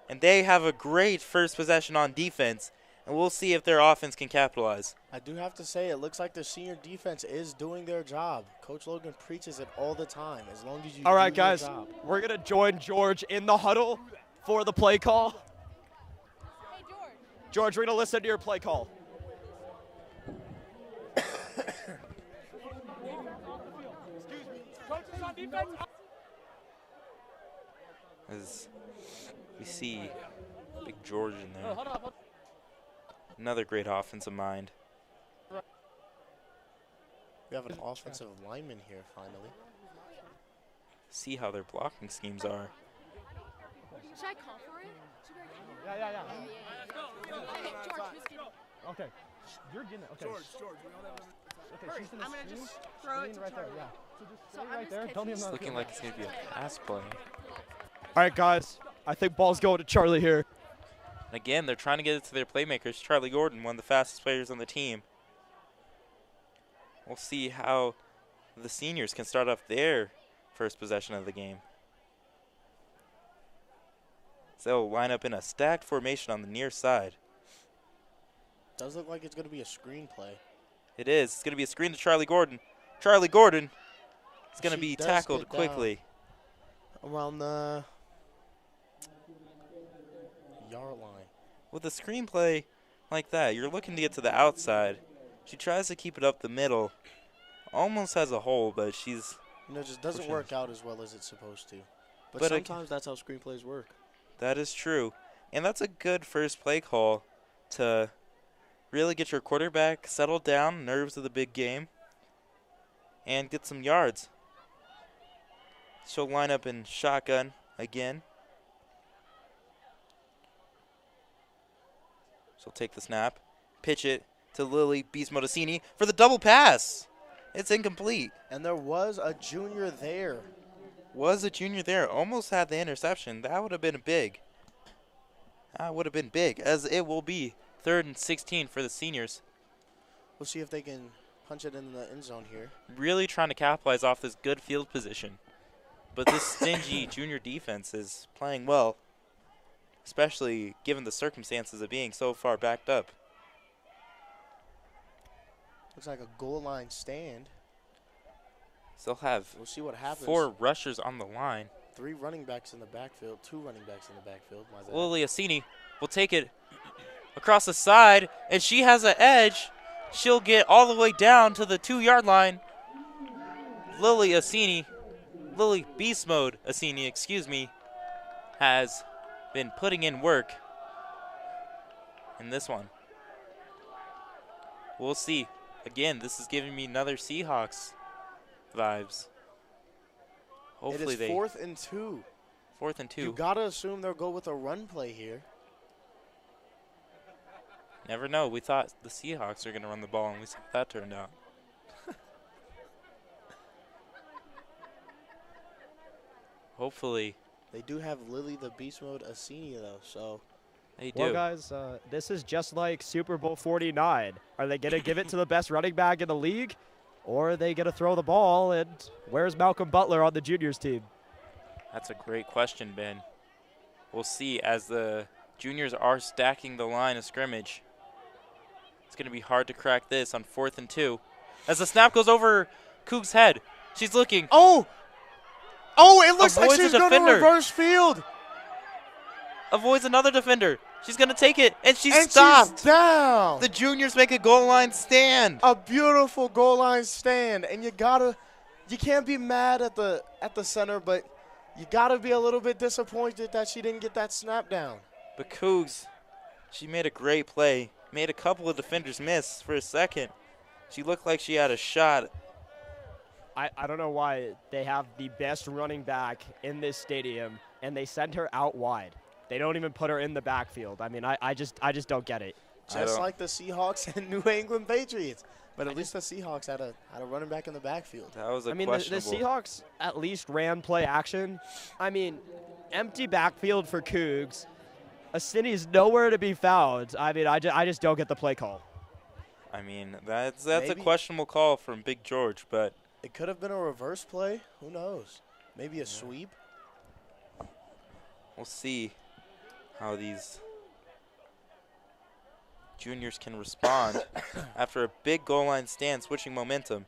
And they have a great first possession on defense, and we'll see if their offense can capitalize. I do have to say, it looks like the senior defense is doing their job. Coach Logan preaches it all the time, as long as you All right, do your guys, job. we're going to join George in the huddle for the play call. Hey, George. George, we're going to listen to your play call. as we see Big George in there. Another great offensive mind. We have an offensive lineman here, finally. See how their blocking schemes are. Should I call for it? Yeah. Okay. You're getting it. Okay. George, Okay, she's in the I'm gonna screen. just throw it to right there, Charlie. yeah. So just So stay I'm right just there. catching Don't even it. It's looking like it's going to be a pass play. All right, guys. I think ball's going to Charlie here. And again, they're trying to get it to their playmakers. Charlie Gordon, one of the fastest players on the team. We'll see how the seniors can start off their first possession of the game. So they'll line up in a stacked formation on the near side. Does look like it's going to be a screenplay. It is. It's going to be a screen to Charlie Gordon. Charlie Gordon is going to be tackled quickly. Around the yard line. With a screenplay like that, you're looking to get to the outside. She tries to keep it up the middle. Almost has a hole, but she's... It just doesn't work out as well as it's supposed to. But But sometimes that's how screenplays work. That is true. And that's a good first play call to really get your quarterback settled down, nerves of the big game, and get some yards. She'll line up in shotgun again. She'll take the snap, pitch it to Lily Beast Modesini for the double pass. It's incomplete. And there was a junior there. Was a junior there. Almost had the interception. That would have been big. That would have been big, as it will be 3rd and 16 for the seniors. We'll see if they can punch it in the end zone here. Really trying to capitalize off this good field position. But this stingy junior defense is playing well, especially given the circumstances of being so far backed up. Looks like a goal line stand. So they'll have We'll see what happens. 4 rushers on the line. 3 running backs in the backfield. 2 running backs in the backfield. My bad. Lily Assini will take it across the side, and she has an edge. She'll get all the way down to the 2-yard line. Lily Beast Mode Assini, has been putting in work in this one. We'll see. Again, this is giving me another Seahawks vibes. Hopefully it is 4th and 2. 4th and 2. You got to assume they'll go with a run play here. Never know. We thought the Seahawks were going to run the ball, and we saw how that turned out. Hopefully. They do have Lily the Beast Mode Assini, though, so. They do. Well, guys, this is just like Super Bowl 49. Are they going to give it to the best running back in the league? Or are they going to throw the ball? And where's Malcolm Butler on the juniors team? That's a great question, Ben. We'll see as the juniors are stacking the line of scrimmage. It's going to be hard to crack this on 4th and 2. As the snap goes over Coog's head. She's looking. Oh, it looks like Avoids she's a going to defender. reverse field. Avoids another defender. She's going to take it, and she's And stopped. she's down. The juniors make a goal line stand. A beautiful goal line stand, and you can't be mad at the center, but you gotta be a little bit disappointed that she didn't get that snap down. But Cougs, she made a great play. Made a couple of defenders miss for a second. She looked like she had a shot. I don't know why they have the best running back in this stadium, and they send her out wide. They don't even put her in the backfield. I mean, I just don't get it. Just like the Seahawks and New England Patriots. But at least the Seahawks had a running back in the backfield. That was a I mean, the Seahawks at least ran play action. I mean, empty backfield for Cougs. Assini's nowhere to be found. I mean, I just don't get the play call. I mean, that's a questionable call from Big George, but it could have been a reverse play. Who knows? Maybe a sweep. We'll see how these juniors can respond after a big goal line stand, switching momentum.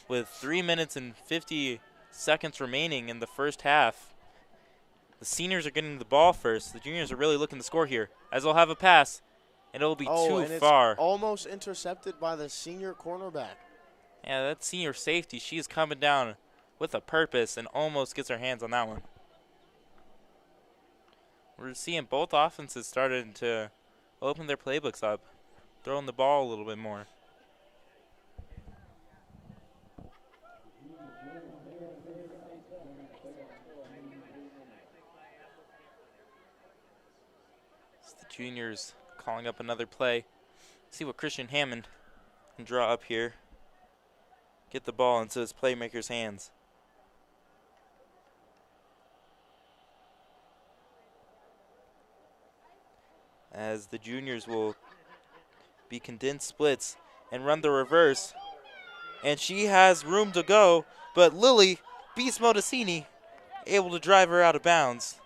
With 3 minutes and 50 seconds remaining in the first half, the seniors are getting the ball first. The juniors are really looking to score here, as they'll have a pass, and it'll be too far. It's almost intercepted by the senior cornerback. Yeah, that senior safety, she's coming down with a purpose and almost gets her hands on that one. we're seeing both offenses starting to open their playbooks up, throwing the ball a little bit more. It's the juniors calling up another play. See what Christian Hammond can draw up here. Get the ball into his playmaker's hands. As the juniors will be condensed splits and run the reverse. And she has room to go, but Lily beats Modicini, able to drive her out of bounds.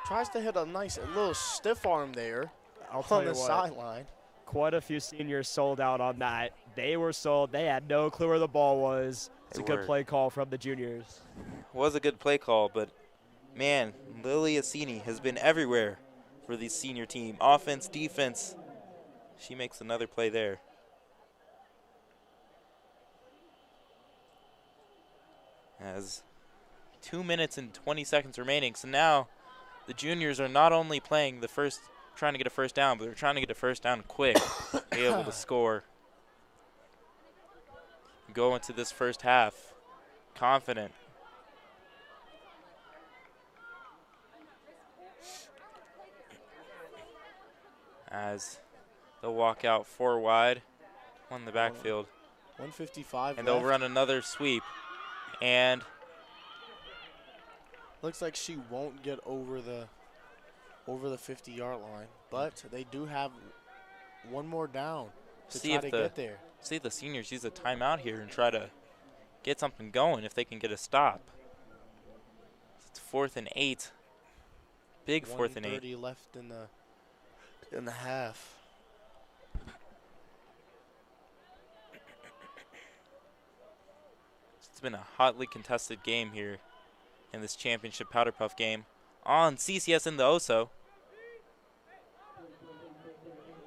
Tries to hit a nice little stiff arm there I'll on the sideline. Quite a few seniors sold out on that. They were sold. They had no clue where the ball was. It's a good play call from the juniors. Was a good play call, but man, Lily Assini has been everywhere for the senior team. Offense, defense. She makes another play there. As 2 minutes and 20 seconds remaining. So now the juniors are not only playing the first, trying to get a first down, but they're trying to get a first down quick, be able to score. Go into this first half confident. As they'll walk out 4 wide on the backfield. 155 and left. they'll run another sweep. And looks like she won't get over the 50-yard line, but they do have one more down to try to get there. See if the seniors use a timeout here and try to get something going if they can get a stop. It's 4th and 8. Big 4th and 8. 1:30 left in the half. It's been a hotly contested game here in this championship Powderpuff game on Ccsn the Oso.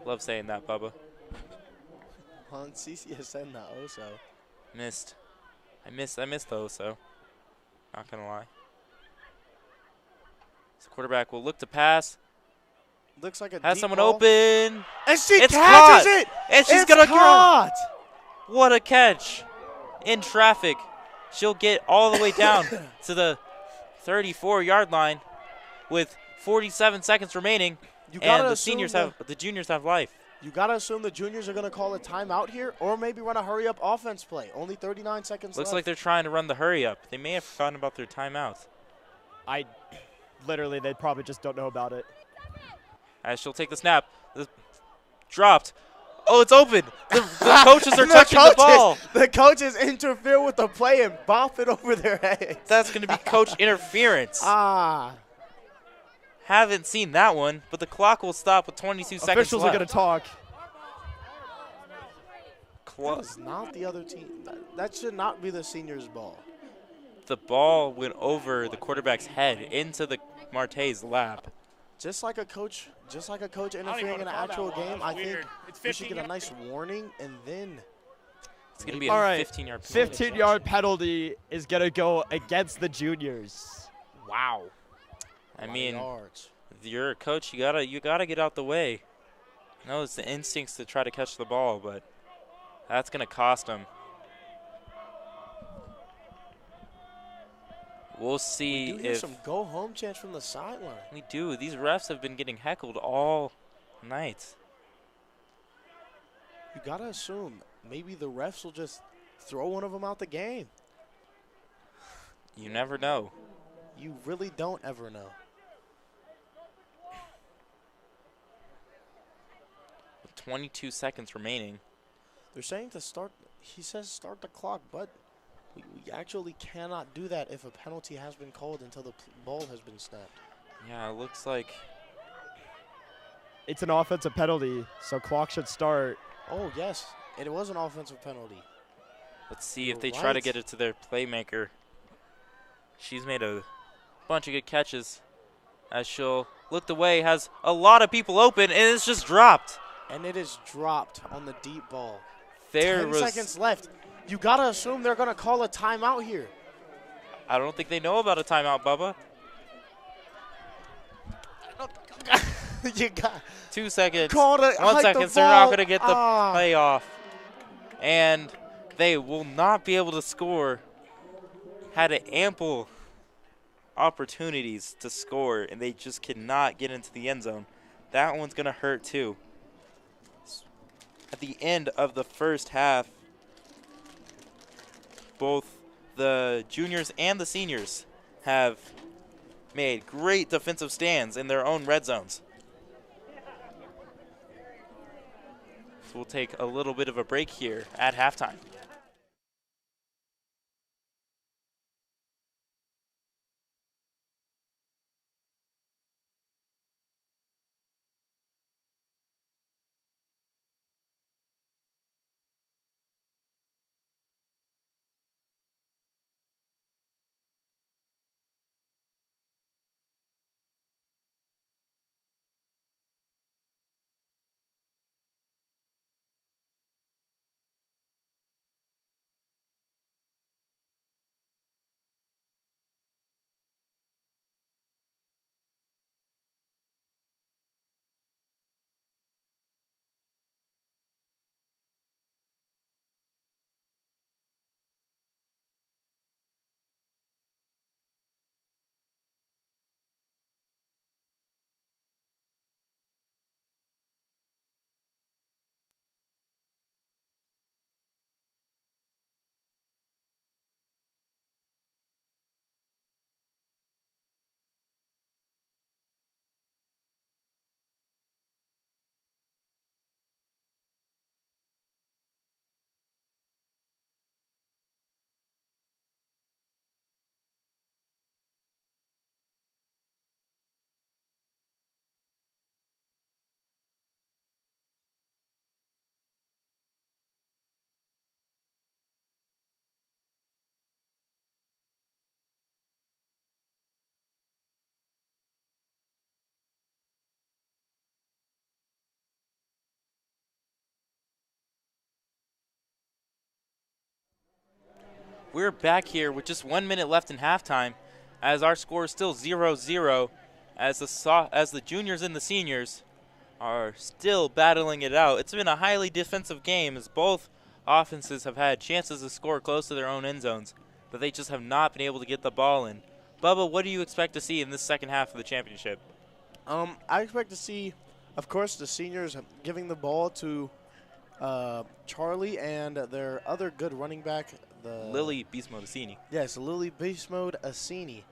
Love saying that, Bubba. On Ccsn the Oso. Missed. I missed the Oso. Not gonna lie. So quarterback will look to pass. Looks like a has deep someone ball. open. And she it's catches caught. it. And she's it's gonna caught. What a catch! In traffic, she'll get all the way down to the 34-yard line with 47 seconds remaining. And the juniors have life. You gotta assume the juniors are gonna call a timeout here, or maybe run a hurry-up offense play. Only 39 seconds Looks left. like they're trying to run the hurry-up. They may have forgotten about their timeouts. Literally, they probably just don't know about it. As she'll take the snap. Dropped. Oh, it's open. The coaches are touching the ball. The coaches interfere with the play and bop it over their heads. That's going to be coach interference. Haven't seen that one, but the clock will stop with 22 seconds Officials left. are going to talk. Close. Not the other team. That should not be the seniors' ball. The ball went over the quarterback's head into the Marte's lap. Just like a coach interfering in an actual game, I think we should get a nice warning, and then it's going to be a 15-yard penalty. 15-yard penalty is going to go against the juniors. Wow. I mean, if you're a coach, you gotta get out the way. I know it's the instincts to try to catch the ball, but that's going to cost them. We'll see we do hear some go-home chants from the sideline. We do. These refs have been getting heckled all night. You got to assume maybe the refs will just throw one of them out the game. You never know. You really don't ever know. With 22 seconds remaining. They're saying to start, he says start the clock, but we actually cannot do that if a penalty has been called until the ball has been snapped. Yeah, it looks like it's an offensive penalty, so clock should start. Oh, yes. It was an offensive penalty. Let's see if they try to get it to their playmaker. She's made a bunch of good catches as she'll look away, has a lot of people open, and it's just dropped. And it is dropped on the deep ball. 10 seconds left. You got to assume they're going to call a timeout here. I don't think they know about a timeout, Bubba. You got 2 seconds. Called it. 1 hike second. the So they're not ball. going to get the playoff. And they will not be able to score. Had ample opportunities to score, and they just cannot get into the end zone. That one's going to hurt too. At the end of the first half, both the juniors and the seniors have made great defensive stands in their own red zones. So we'll take a little bit of a break here at halftime. We're back here with just 1 minute left in halftime, as our score is still 0-0, as the juniors and the seniors are still battling it out. It's been a highly defensive game, as both offenses have had chances to score close to their own end zones, but they just have not been able to get the ball in. Bubba, what do you expect to see in this second half of the championship? I expect to see, of course, the seniors giving the ball to Charlie and their other good running back, Lily Beast Mode Assini. Yes, Lily Beast Mode Assini.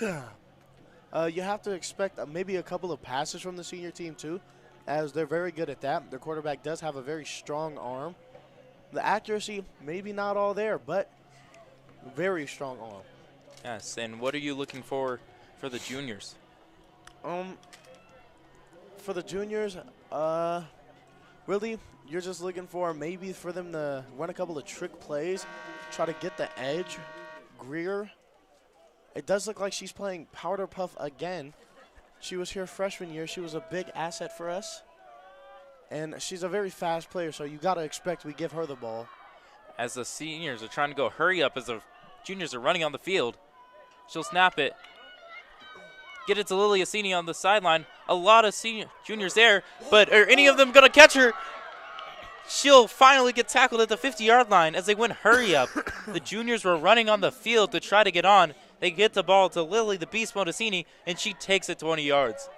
You have to expect maybe a couple of passes from the senior team too, as they're very good at that. Their quarterback does have a very strong arm. The accuracy, maybe not all there, but very strong arm. Yes, and what are you looking for the juniors? For the juniors, really, you're just looking for maybe for them to run a couple of trick plays, try to get the edge. Greer, it does look like she's playing Powderpuff again. She was here freshman year. She was a big asset for us. And she's a very fast player, so you got to expect we give her the ball. As the seniors are trying to go hurry up as the juniors are running on the field, she'll snap it. Get it to Lily Assini on the sideline. A lot of juniors there, but are any of them going to catch her? She'll finally get tackled at the 50-yard line as they went hurry up. The juniors were running on the field to try to get on. They get the ball to Lily, the Beast Mode Assini, and she takes it 20 yards.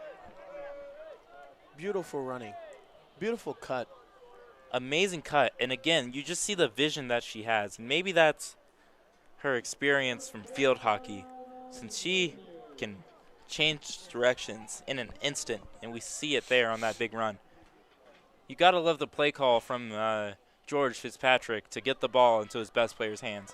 Beautiful running. Beautiful cut. Amazing cut. And again, you just see the vision that she has. Maybe that's her experience from field hockey, since she can change directions in an instant, and we see it there on that big run. You got to love the play call from George Fitzpatrick to get the ball into his best player's hands.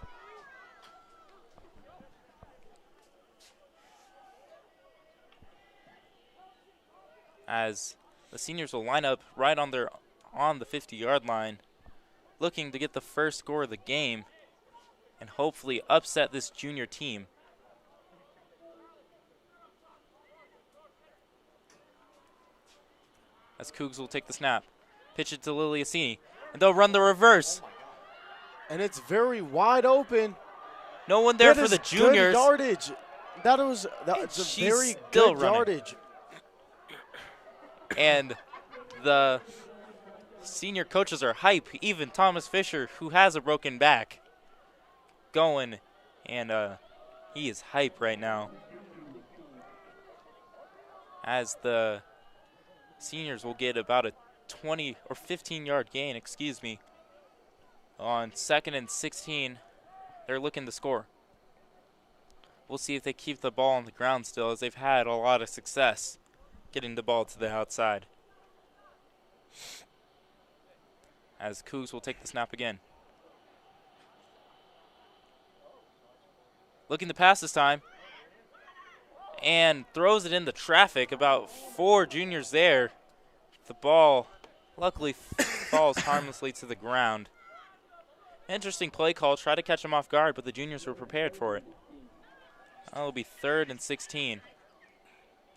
As the seniors will line up right on the 50-yard line, looking to get the first score of the game and hopefully upset this junior team. As Cougs will take the snap, pitch it to Lily Assini, and they'll run the reverse. And it's very wide open. No one there that for the is juniors. Good yardage. That's a She's very still good running. yardage. And the senior coaches are hype. Even Thomas Fisher, who has a broken back, going, and he is hype right now. As the seniors will get about a 20 or 15-yard gain, excuse me, on 2nd and 16. They're looking to score. We'll see if they keep the ball on the ground still, as they've had a lot of success getting the ball to the outside. As Cougs will take the snap again. Looking to pass this time. And throws it into traffic. About 4 juniors there. The ball luckily falls harmlessly to the ground. Interesting play call. Try to catch him off guard, but the juniors were prepared for it. That'll be 3rd and 16.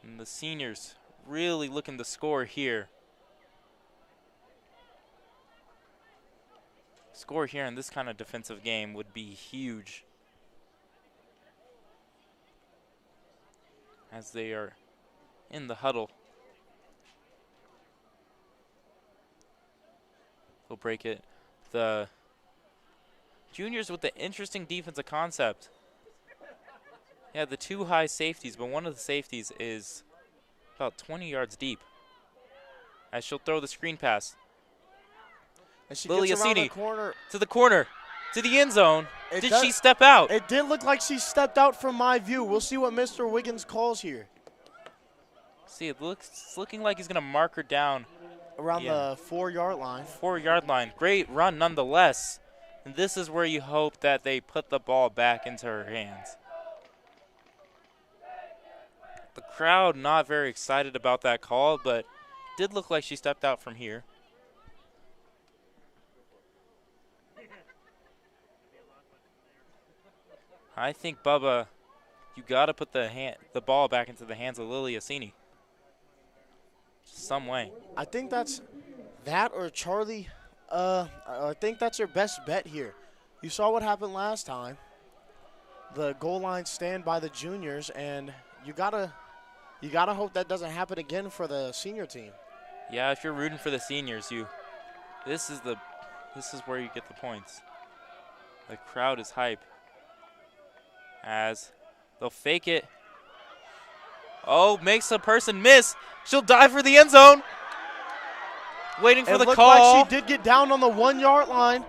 And the seniors really looking to score here. Score here in this kind of defensive game would be huge. As they are in the huddle. They'll break it. The juniors with the interesting defensive concept. Yeah, the 2 high safeties, but one of the safeties is about 20 yards deep. As she'll throw the screen pass. And she Lily gets around the Assini corner. to the corner, to the end zone. Did does- she step out? It did look like she stepped out from my view. We'll see what Mr. Wiggins calls here. See, it's looking like he's going to mark her down. Around the 4-yard line. 4-yard line. Great run nonetheless. And this is where you hope that they put the ball back into her hands. The crowd not very excited about that call, but did look like she stepped out from here. I think, Bubba, you got to put the ball back into the hands of Lily Assini. Some way. I think that's that or Charlie. I think that's your best bet here. You saw what happened last time. The goal line stand by the juniors, and you gotta hope that doesn't happen again for the senior team. Yeah, if you're rooting for the seniors, this is where you get the points. The crowd is hype. As they'll fake it. Oh, makes a person miss. She'll dive for the end zone. Waiting for the call. It looked like she did get down on the 1-yard line.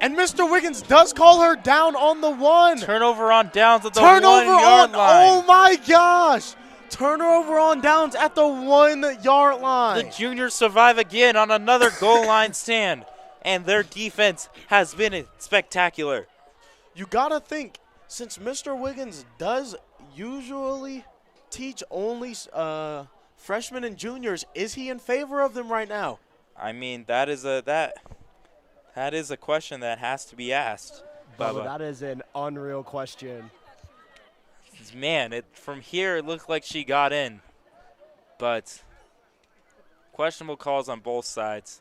And Mr. Wiggins does call her down on the 1. Turnover on downs at the 1-yard line. Oh my gosh. Turnover on downs at the 1-yard line. The juniors survive again on another goal line stand. And their defense has been spectacular. You got to think, since Mr. Wiggins does usually teach only freshmen and juniors, is he in favor of them right now? I mean, that is a question that has to be asked, Bubba. That is an unreal question. Man, from here it looked like she got in, but questionable calls on both sides.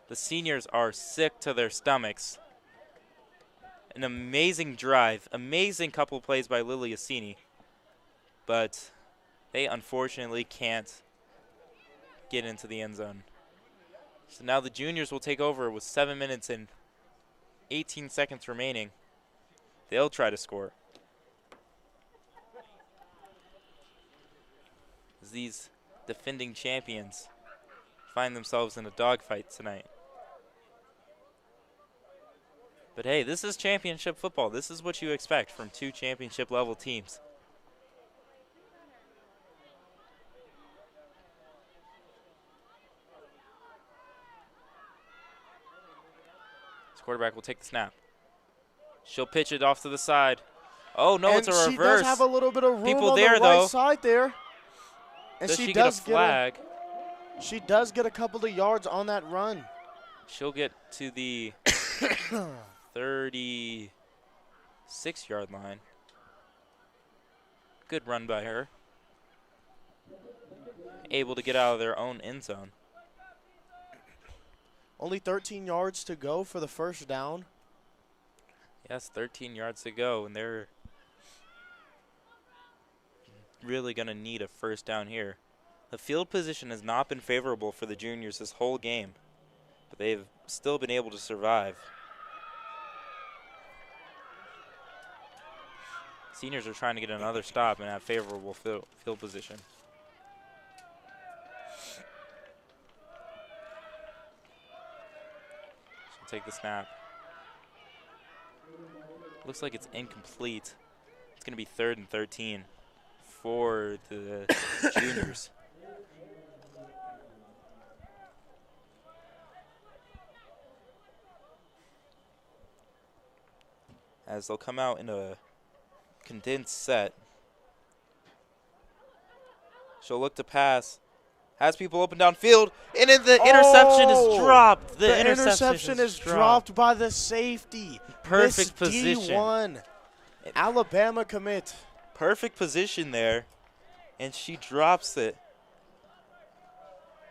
The seniors are sick to their stomachs. An amazing drive, amazing couple plays by Lily Assini, but they unfortunately can't get into the end zone. So now the juniors will take over with 7 minutes and 18 seconds remaining. They'll try to score. As these defending champions find themselves in a dogfight tonight. But hey, this is championship football. This is what you expect from 2 championship level teams. This quarterback will take the snap. She'll pitch it off to the side. Oh no, it's a reverse. She does have a little bit of room People on there, the right though. side there. And Does she get a does flag? She does get a couple of yards on that run. She'll get to the 36-yard line. Good run by her. Able to get out of their own end zone. Only 13 yards to go for the first down. Yes, 13 yards to go, and they're really going to need a first down here. The field position has not been favorable for the juniors this whole game, but they've still been able to survive. Seniors are trying to get another stop and have favorable field position. She'll take the snap. Looks like it's incomplete. It's going to be 3rd and 13 for the juniors. As they'll come out in a condensed set. She'll look to pass. Has people open downfield, and then the interception is dropped. The interception is dropped by the safety. Perfect Miss position. D1. Alabama commit. Perfect position there, and she drops it.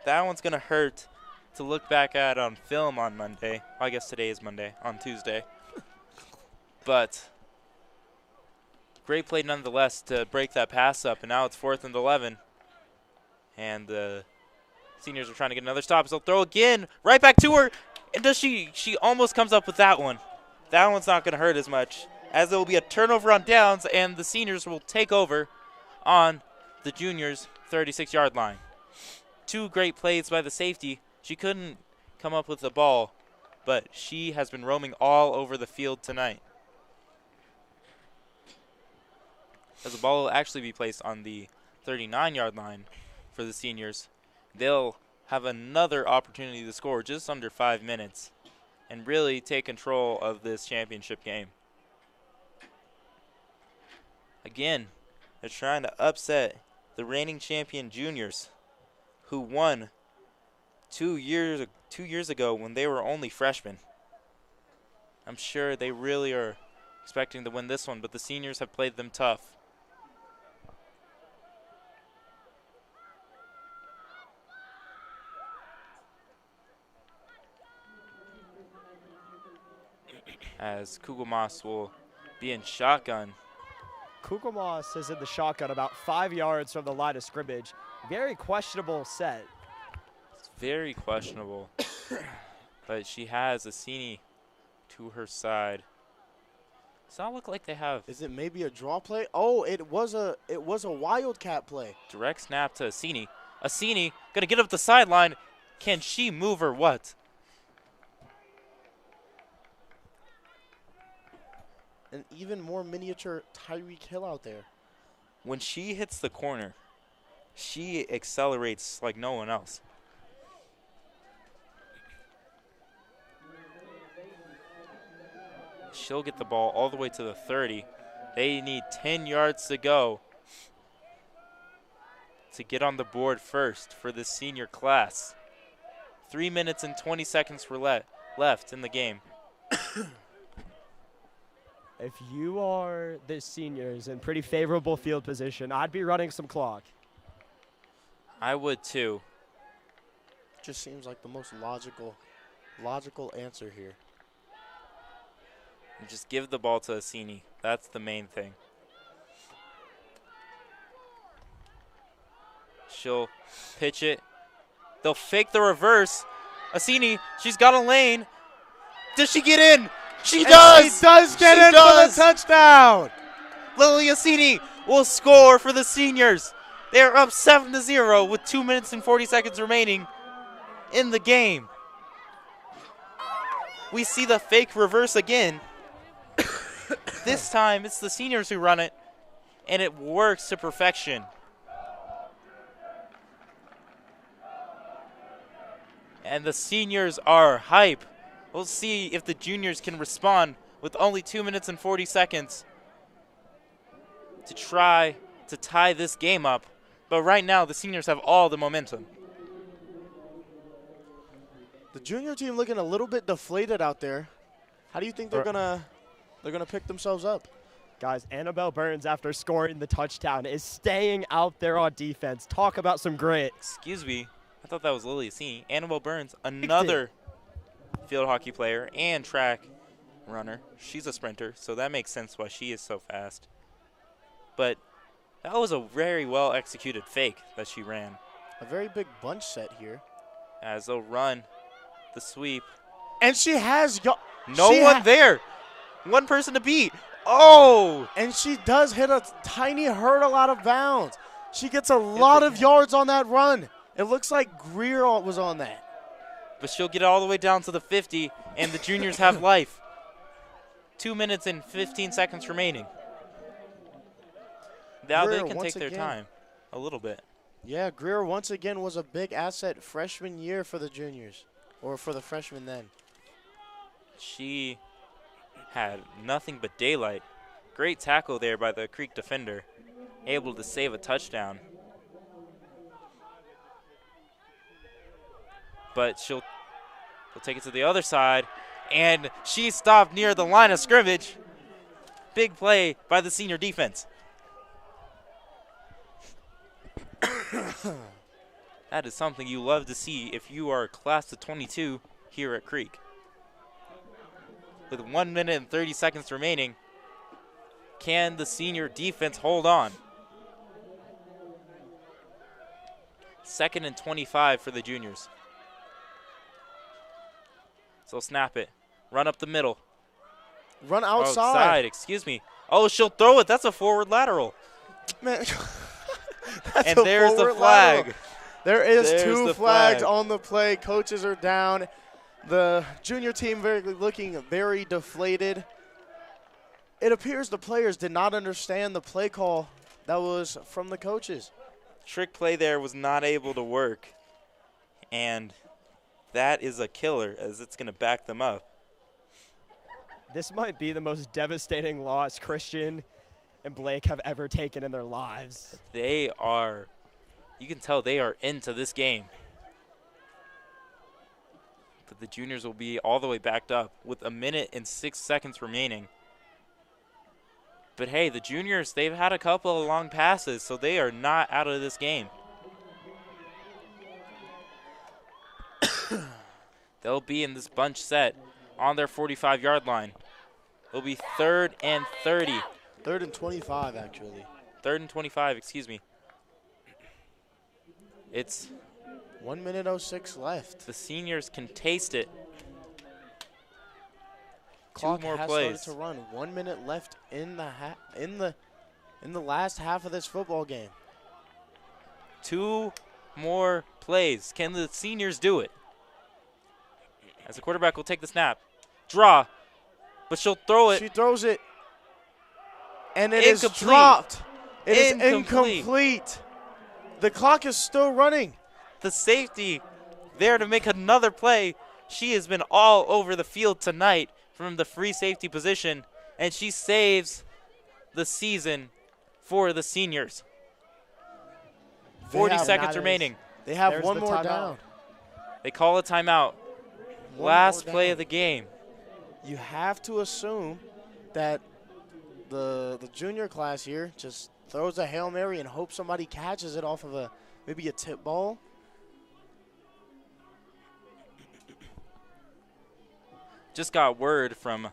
That one's going to hurt to look back at on film on Monday. Well, I guess today is Monday, on Tuesday. But great play nonetheless to break that pass up, and now it's 4th and 11. And the seniors are trying to get another stop. So they'll throw again, right back to her. And does she almost comes up with that one. That one's not going to hurt as much, as there will be a turnover on downs, and the seniors will take over on the juniors' 36-yard line. 2 great plays by the safety. She couldn't come up with the ball, but she has been roaming all over the field tonight. As the ball will actually be placed on the 39-yard line for the seniors, they'll have another opportunity to score just under 5 minutes and really take control of this championship game. Again, they're trying to upset the reigning champion juniors, who won 2 years ago when they were only freshmen. I'm sure they really are expecting to win this one, but the seniors have played them tough. As Kugelmoss will be in shotgun. Kugelmoss is in the shotgun about 5 yards from the line of scrimmage. Very questionable set. It's very questionable. But she has Assini to her side. Does not look like they have. Is it maybe a draw play? Oh, it was a wildcat play. Direct snap to Assini. Assini gonna get up the sideline. Can she move or what? An even more miniature Tyreek Hill out there. When she hits the corner, she accelerates like no one else. She'll get the ball all the way to the 30. They need 10 yards to go to get on the board first for the senior class. 3 minutes and 20 seconds were left in the game. If you are the seniors in pretty favorable field position, I'd be running some clock. I would too. Just seems like the most logical answer here. And just give the ball to Assini. That's the main thing. She'll pitch it. They'll fake the reverse. Assini, she's got a lane. Does she get in? She does! She does get in for the touchdown! Lily Assini will score for the seniors. They are up 7-0 with 2 minutes and 40 seconds remaining in the game. We see the fake reverse again. This time, it's the seniors who run it, and it works to perfection. And the seniors are hype. We'll see if the juniors can respond with only 2 minutes and 40 seconds to try to tie this game up. But right now, the seniors have all the momentum. The junior team looking a little bit deflated out there. How do you think they're gonna pick themselves up? Guys, Annabelle Burns, after scoring the touchdown, is staying out there on defense. Talk about some grit. Excuse me. I thought that was Lily Assini. Annabelle Burns, another field hockey player and track runner. She's a sprinter, so that makes sense why she is so fast. But That was a very well executed fake that she ran. A very big bunch set here. As they'll run the sweep. And she has no one there. One person to beat. Oh! And she does hit a tiny hurdle out of bounds. She gets a lot of yards on that run. It looks like Greer was on that. But she'll get all the way down to the 50, and the juniors have life. 2 minutes and 15 seconds remaining. Now Greer, they can take their again, time a little bit. Yeah, Greer once again was a big asset freshman year for the juniors, or for the freshmen then. She had nothing but daylight. Great tackle there by the Creek defender, able to save a touchdown. But she'll take it to the other side, and she stopped near the line of scrimmage. Big play by the senior defense. That is something you love to see if you are a class of 22 here at Creek. With 1 minute and 30 seconds remaining, can the senior defense hold on? 2nd and 25 for the juniors. So snap it. Run up the middle. Run outside. Outside, excuse me. Oh, she'll throw it. That's a forward lateral. Man, and there's the flag. Lateral. There is two flags on the play. Coaches are down. The junior team looking very deflated. It appears the players did not understand the play call that was from the coaches. Trick play there was not able to work. And that is a killer, as it's going to back them up. This might be the most devastating loss Christian and Blake have ever taken in their lives. They are, you can tell they are into this game. But the juniors will be all the way backed up with 1 minute and 6 seconds remaining. But hey, the juniors, they've had a couple of long passes, so they are not out of this game. They'll be in this bunch set on their 45-yard line. It'll be 3rd and 30. 3rd and 25, actually. 3rd and 25, excuse me. It's 1 minute 06 left. The seniors can taste it. Clock 2 more has plays. started to run. 1 minute left in the last half of this football game. 2 more plays. Can the seniors do it? As the quarterback will take the snap. Draw. But she'll throw it. She throws it. And it is dropped. It is incomplete. The clock is still running. The safety there to make another play. She has been all over the field tonight from the free safety position, and she saves the season for the seniors. 40 seconds remaining. They have one more down. They call a timeout. Last play of the game. You have to assume that the junior class here just throws a Hail Mary and hopes somebody catches it off of maybe a tip ball. Just got word from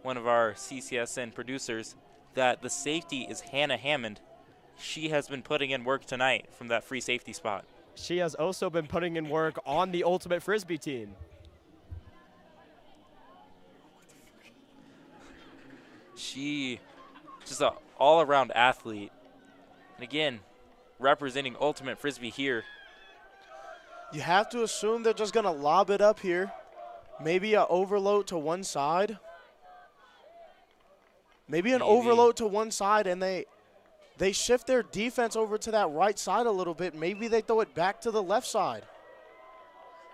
one of our Ccsn producers that the safety is Hannah Hammond. She has been putting in work tonight from that free safety spot. She has also been putting in work on the Ultimate Frisbee team. She just an all-around athlete. And again, representing Ultimate Frisbee here. You have to assume they're just going to lob it up here. Maybe an overload to one side. Maybe an overload to one side, and they shift their defense over to that right side a little bit. Maybe they throw it back to the left side.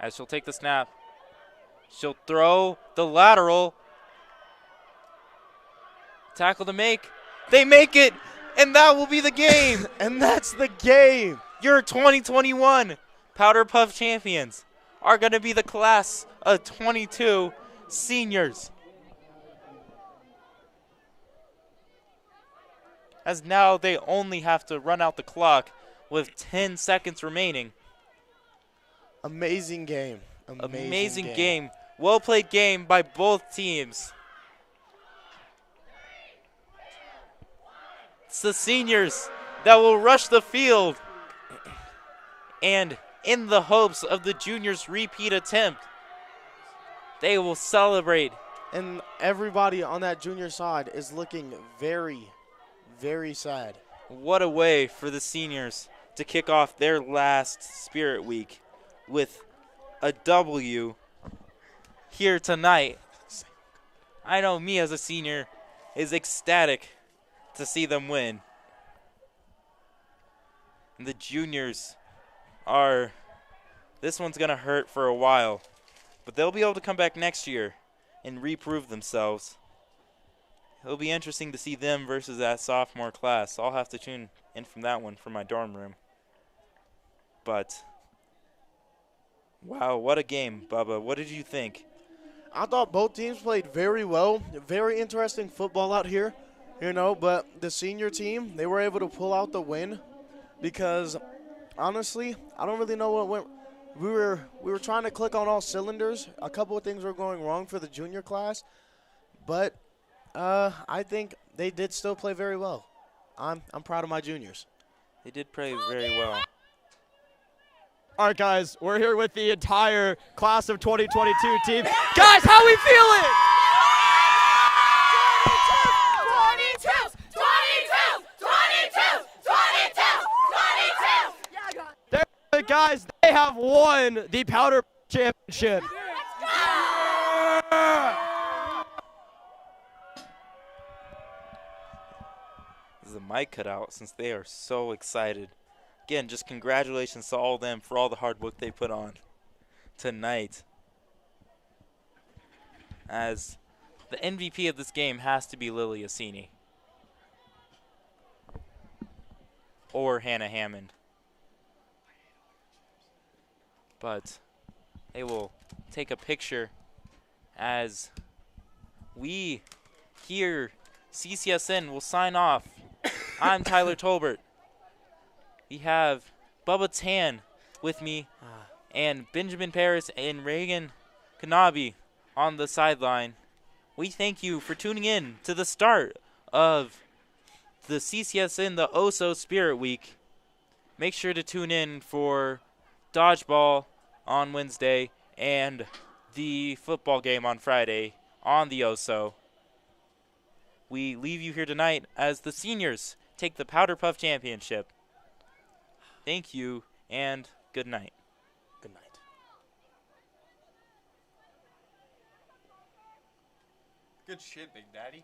As she'll take the snap. She'll throw the lateral. Tackle to make. They make it, and that will be the game. And that's the game. Your 2021 Powderpuff champions are going to be the class of 22 seniors. As now they only have to run out the clock with 10 seconds remaining. Amazing game. Amazing game. Well played game by both teams. It's the seniors that will rush the field. And in the hopes of the juniors' repeat attempt, they will celebrate. And everybody on that junior side is looking very, very sad. What a way for the seniors to kick off their last Spirit Week with a W here tonight. I know me as a senior is ecstatic to see them win. And the juniors are, this one's going to hurt for a while, but they'll be able to come back next year and reprove themselves. It'll be interesting to see them versus that sophomore class. I'll have to tune in from that one from my dorm room. But, wow, what a game, Bubba. What did you think? I thought both teams played very well. Very interesting football out here, you know, but the senior team, they were able to pull out the win because, honestly, I don't really know what went. We were trying to click on all cylinders. A couple of things were going wrong for the junior class, but I think they did still play very well. I'm proud of my juniors. They did play very well. All right, guys, we're here with the entire class of 2022 team. Guys, how we feeling? 22! Guys, they have won the Powder Championship. This is a mic cut out since they are so excited. Again, just congratulations to all of them for all the hard work they put on tonight. As the MVP of this game has to be Lily Assini. Or Hannah Hammond. But they will take a picture as we here, CCSN, will sign off. I'm Tyler Tolbert. We have Bubba Tan with me and Benjamin Paris and Reagan Kanabi on the sideline. We thank you for tuning in to the start of the CCSN, the OSO Spirit Week. Make sure to tune in for dodgeball on Wednesday and the football game on Friday on the OSO. We leave you here tonight as the seniors take the Powderpuff Championship. Thank you, and good night. Good night. Good shit, Big Daddy.